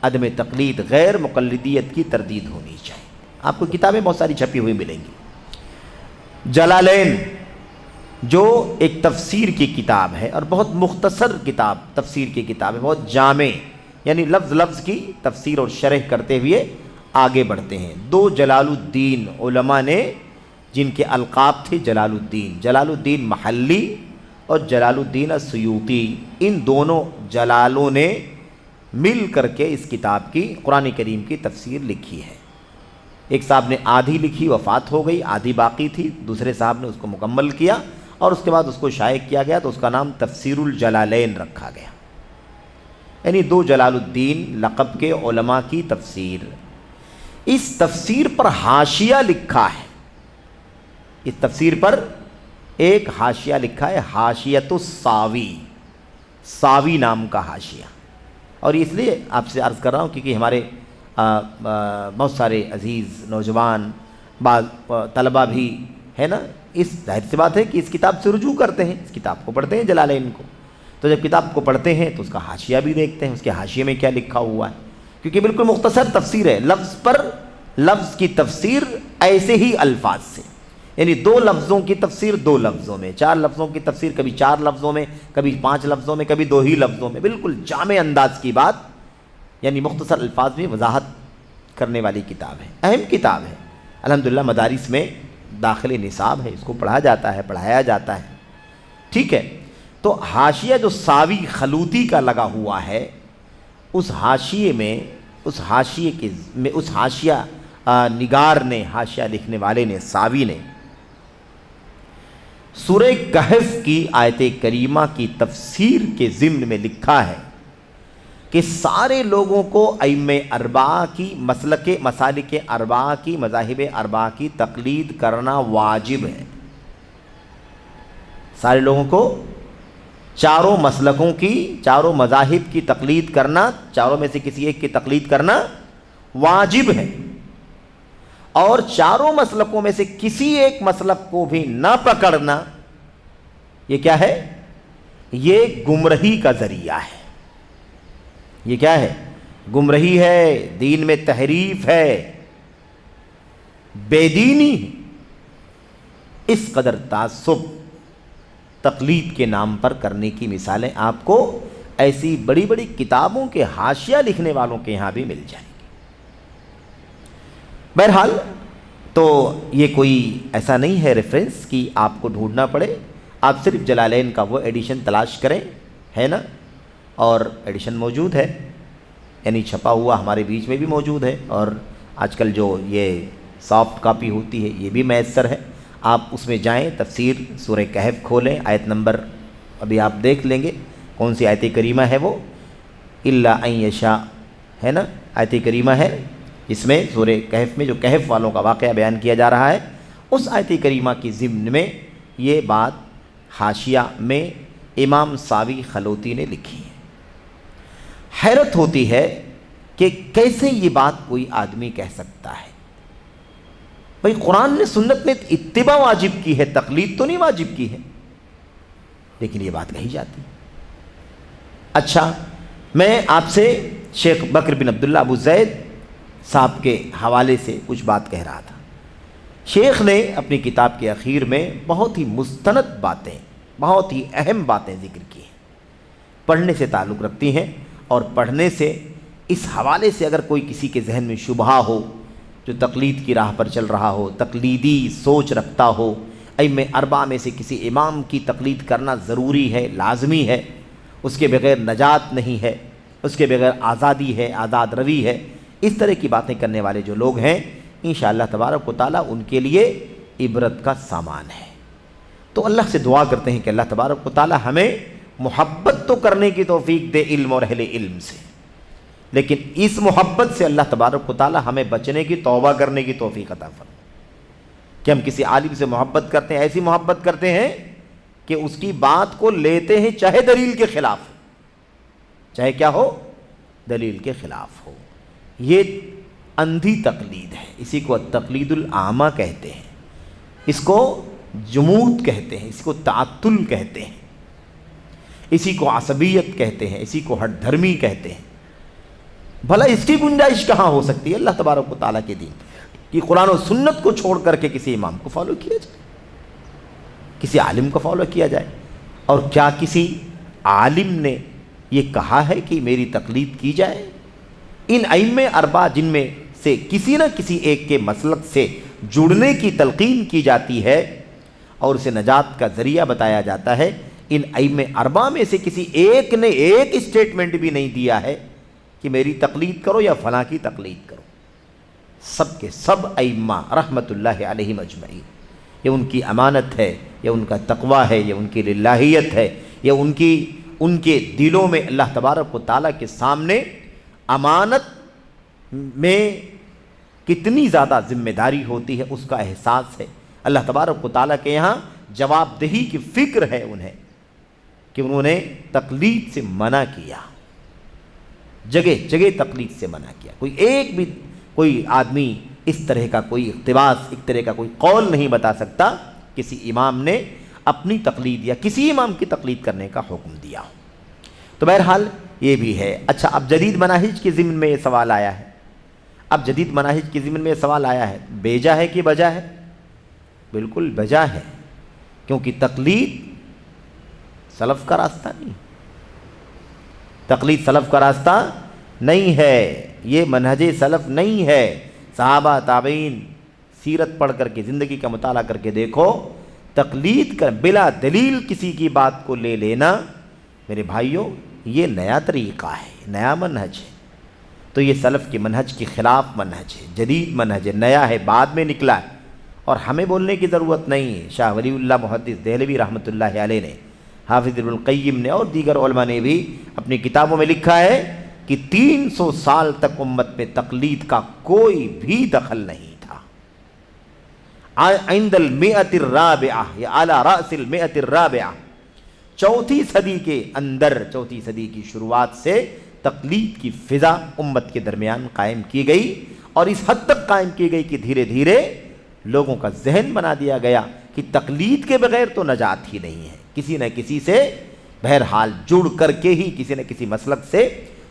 عدم تقلید غیر مقلدیت کی تردید ہونی چاہیے۔ آپ کو کتابیں بہت ساری چھپی ہوئی ملیں گی۔ جلالین جو ایک تفسیر کی کتاب ہے اور بہت مختصر کتاب، تفسیر کی کتاب ہے، بہت جامع، یعنی لفظ لفظ کی تفسیر اور شرح کرتے ہوئے آگے بڑھتے ہیں۔ دو جلال الدین علماء نے جن کے القاب تھے جلال الدین، جلال الدین محلی اور جلال الدین السیوطی، ان دونوں جلالوں نے مل کر کے اس کتاب کی، قرآن کریم کی تفسیر لکھی ہے۔ ایک صاحب نے آدھی لکھی، وفات ہو گئی، آدھی باقی تھی، دوسرے صاحب نے اس کو مکمل کیا، اور اس کے بعد اس کو شائع کیا گیا تو اس کا نام تفسیر الجلالین رکھا گیا، یعنی دو جلال الدین لقب کے علماء کی تفسیر۔ اس تفسیر پر حاشیہ لکھا ہے، اس تفسیر پر ایک حاشیہ لکھا ہے، حاشیۃ الساوی، ساوی نام کا حاشیہ۔ اور اس لیے آپ سے عرض کر رہا ہوں کیونکہ ہمارے بہت سارے عزیز نوجوان بعض طلبہ بھی ہے نا، اس ظاہر سی بات ہے کہ اس کتاب سے رجوع کرتے ہیں، اس کتاب کو پڑھتے ہیں جلالین کو، تو جب کتاب کو پڑھتے ہیں تو اس کا حاشیہ بھی دیکھتے ہیں، اس کے حاشیے میں کیا لکھا ہوا ہے، کیونکہ بالکل مختصر تفسیر ہے، لفظ پر لفظ کی تفسیر ایسے ہی الفاظ سے، یعنی دو لفظوں کی تفسیر دو لفظوں میں، چار لفظوں کی تفسیر کبھی چار لفظوں میں، کبھی 5 لفظوں میں، کبھی 2 ہی لفظوں میں، بالکل جامع انداز کی بات، یعنی مختصر الفاظ میں وضاحت کرنے والی کتاب ہے، اہم کتاب ہے۔ الحمدللہ مدارس میں داخل نصاب ہے، اس کو پڑھا جاتا ہے، پڑھایا جاتا ہے، ٹھیک ہے۔ تو حاشیہ جو ساوی خلوتی کا لگا ہوا ہے، اس حاشیے میں اس حاشیہ نگار نے، حاشیہ لکھنے والے نے، ساوی نے سورہ کہف کی آیت کریمہ کی تفسیر کے ضمن میں لکھا ہے کہ سارے لوگوں کو ائمہ اربعہ کی مسالک اربعہ کی، مذاہب اربعہ کی تقلید کرنا واجب ہے۔ سارے لوگوں کو چاروں مسلکوں کی، چاروں مذاہب کی تقلید کرنا، چاروں میں سے کسی ایک کی تقلید کرنا واجب ہے، اور چاروں مسلکوں میں سے کسی ایک مسلک کو بھی نہ پکڑنا، یہ کیا ہے؟ یہ گمراہی کا ذریعہ ہے۔ یہ کیا ہے؟ گمراہی ہے، دین میں تحریف ہے، بے دینی ہے۔ اس قدر تعصب تقلید کے نام پر کرنے کی مثالیں آپ کو ایسی بڑی بڑی کتابوں کے حاشیہ لکھنے والوں کے یہاں بھی مل جائیں گی۔ بہرحال تو یہ کوئی ایسا نہیں ہے ریفرنس کہ آپ کو ڈھونڈنا پڑے، آپ صرف جلالین کا وہ ایڈیشن تلاش کریں، ہے نا، اور ایڈیشن موجود ہے، یعنی چھپا ہوا ہمارے بیچ میں بھی موجود ہے، اور آج کل جو یہ سافٹ کاپی ہوتی ہے یہ بھی میسر ہے، آپ اس میں جائیں، تفسیر سورہ کہف کھولیں، آیت نمبر ابھی آپ دیکھ لیں گے کون سی آیت کریمہ ہے، وہ الا ان یشاء ہے نا، آیت کریمہ ہے، اس میں سورہ کہف میں جو کہف والوں کا واقعہ بیان کیا جا رہا ہے، اس آیت کریمہ کی ضمن میں یہ بات حاشیہ میں امام ساوی خلوتی نے لکھی ہے۔ حیرت ہوتی ہے کہ کیسے یہ بات کوئی آدمی کہہ سکتا ہے؟ بھئی قرآن نے، سنت نے اتباع واجب کی ہے، تقلید تو نہیں واجب کی ہے، لیکن یہ بات کہی جاتی ہے۔ اچھا، میں آپ سے شیخ بکر بن عبداللہ ابو زید صاحب کے حوالے سے کچھ بات کہہ رہا تھا۔ شیخ نے اپنی کتاب کے اخیر میں بہت ہی مستند باتیں، بہت ہی اہم باتیں ذکر کی ہیں، پڑھنے سے تعلق رکھتی ہیں، اور پڑھنے سے اس حوالے سے اگر کوئی کسی کے ذہن میں شبہہ ہو، جو تقلید کی راہ پر چل رہا ہو، تقلیدی سوچ رکھتا ہو، ائمہ اربعہ میں سے کسی امام کی تقلید کرنا ضروری ہے، لازمی ہے، اس کے بغیر نجات نہیں ہے، اس کے بغیر آزادی ہے، آزاد روی ہے، اس طرح کی باتیں کرنے والے جو لوگ ہیں، انشاءاللہ تبارک و تعالیٰ ان کے لیے عبرت کا سامان ہے۔ تو اللہ سے دعا کرتے ہیں کہ اللہ تبارک و تعالیٰ ہمیں محبت تو کرنے کی توفیق دے علم اور اہل علم سے، لیکن اس محبت سے اللہ تبارک و تعالیٰ ہمیں بچنے کی، توبہ کرنے کی توفیق عطا فرمائے، کہ ہم کسی عالم سے محبت کرتے ہیں، ایسی محبت کرتے ہیں کہ اس کی بات کو لیتے ہیں چاہے دلیل کے خلاف ہو، چاہے کیا ہو، دلیل کے خلاف ہو۔ یہ اندھی تقلید ہے، اسی کو تقلید الاعمیٰ کہتے ہیں، اس کو جمود کہتے ہیں، اس کو تعطل کہتے ہیں، اسی کو عصبیت کہتے ہیں، اسی کو ہٹ دھرمی کہتے ہیں۔ بھلا اس کی گنجائش کہاں ہو سکتی ہے اللہ تبارک و تعالیٰ کے دین کہ قرآن و سنت کو چھوڑ کر کے کسی امام کو فالو کیا جائے، کسی عالم کو فالو کیا جائے؟ اور کیا کسی عالم نے یہ کہا ہے کہ میری تقلید کی جائے؟ ان ائمہ اربعہ جن میں سے کسی نہ کسی ایک کے مسلک سے جڑنے کی تلقین کی جاتی ہے اور اسے نجات کا ذریعہ بتایا جاتا ہے، ان ائمہ اربعہ میں سے کسی ایک نے ایک اسٹیٹمنٹ بھی نہیں دیا ہے کہ میری تقلید کرو یا فلاں کی تقلید کرو۔ سب کے سب ائمہ رحمت اللہ علیہم اجمعین یہ ان کی امانت ہے، یہ ان کا تقوی ہے، یہ ان کی للہیت ہے، یہ ان کے دلوں میں اللہ تبارک و تعالیٰ کے سامنے امانت میں کتنی زیادہ ذمہ داری ہوتی ہے اس کا احساس ہے۔ اللہ تبارک و تعالیٰ کے یہاں جواب دہی کی فکر ہے انہیں کہ انہوں نے تقلید سے منع کیا، جگہ جگہ تقلید سے منع کیا۔ کوئی آدمی اس طرح کا کوئی اقتباس، اس طرح کا کوئی قول نہیں بتا سکتا کسی امام نے اپنی تقلید یا کسی امام کی تقلید کرنے کا حکم دیا۔ تو بہرحال یہ بھی ہے۔ اچھا، اب جدید مناہج کے ضمن میں یہ سوال آیا ہے، بیجا ہے کہ بجا ہے؟ بالکل بجا ہے، کیونکہ تقلید سلف کا راستہ نہیں، تقلید سلف کا راستہ نہیں ہے، یہ منہج سلف نہیں ہے۔ صحابہ تابعین سیرت پڑھ کر کے، زندگی کا مطالعہ کر کے دیکھو، تقلید کر بلا دلیل کسی کی بات کو لے لینا میرے بھائیوں یہ نیا طریقہ ہے، نیا منہج ہے۔ تو یہ سلف کے منہج کے خلاف منہج ہے، جدید منہج ہے، نیا ہے، بعد میں نکلا ہے، اور ہمیں بولنے کی ضرورت نہیں ہے۔ شاہ ولی اللہ محدث دہلوی رحمۃ اللہ علیہ نے، حافظ ابن القیم نے اور دیگر علماء نے بھی اپنی کتابوں میں لکھا ہے کہ 300 سال تک امت میں تقلید کا کوئی بھی دخل نہیں تھا۔ عند المئۃ الرابعہ یا علی رأس المئۃ الرابعہ، چوتھی صدی کے اندر، چوتھی صدی کی شروعات سے تقلید کی فضا امت کے درمیان قائم کی گئی، اور اس حد تک قائم کی گئی کہ دھیرے دھیرے لوگوں کا ذہن بنا دیا گیا کہ تقلید کے بغیر تو نجات ہی نہیں ہے، کسی نہ کسی سے بہرحال جڑ کر کے ہی، کسی نہ کسی مسلک سے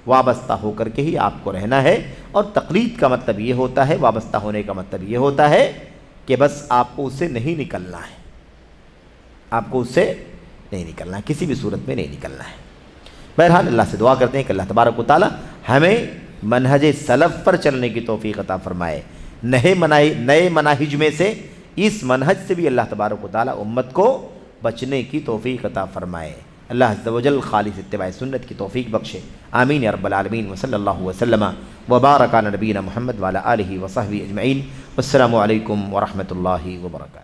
وابستہ ہو کر کے ہی آپ کو رہنا ہے۔ اور تقلید کا مطلب یہ ہوتا ہے، وابستہ ہونے کا مطلب یہ ہوتا ہے کہ بس آپ کو اس سے نہیں نکلنا ہے، آپ کو اس سے نہیں نکلنا ہے، کسی بھی صورت میں نہیں نکلنا ہے۔ بہرحال اللہ سے دعا کرتے ہیں کہ اللہ تبارک و تعالی ہمیں منہج سلف پر چلنے کی توفیق عطا فرمائے۔ نئے مناہج میں سے اس منہج سے بھی اللہ تبارک و تعالی امت کو بچنے کی توفیق عطا فرمائے۔ اللہ عز و جل خالص اتباع سنت کی توفیق بخشے، آمین یا رب العالمین۔ وصلی اللہ وسلم وبارک علی نبینا محمد وعلی آلہ وصحبہ اجمعین۔ والسلام علیکم ورحمۃ اللہ وبرکاتہ۔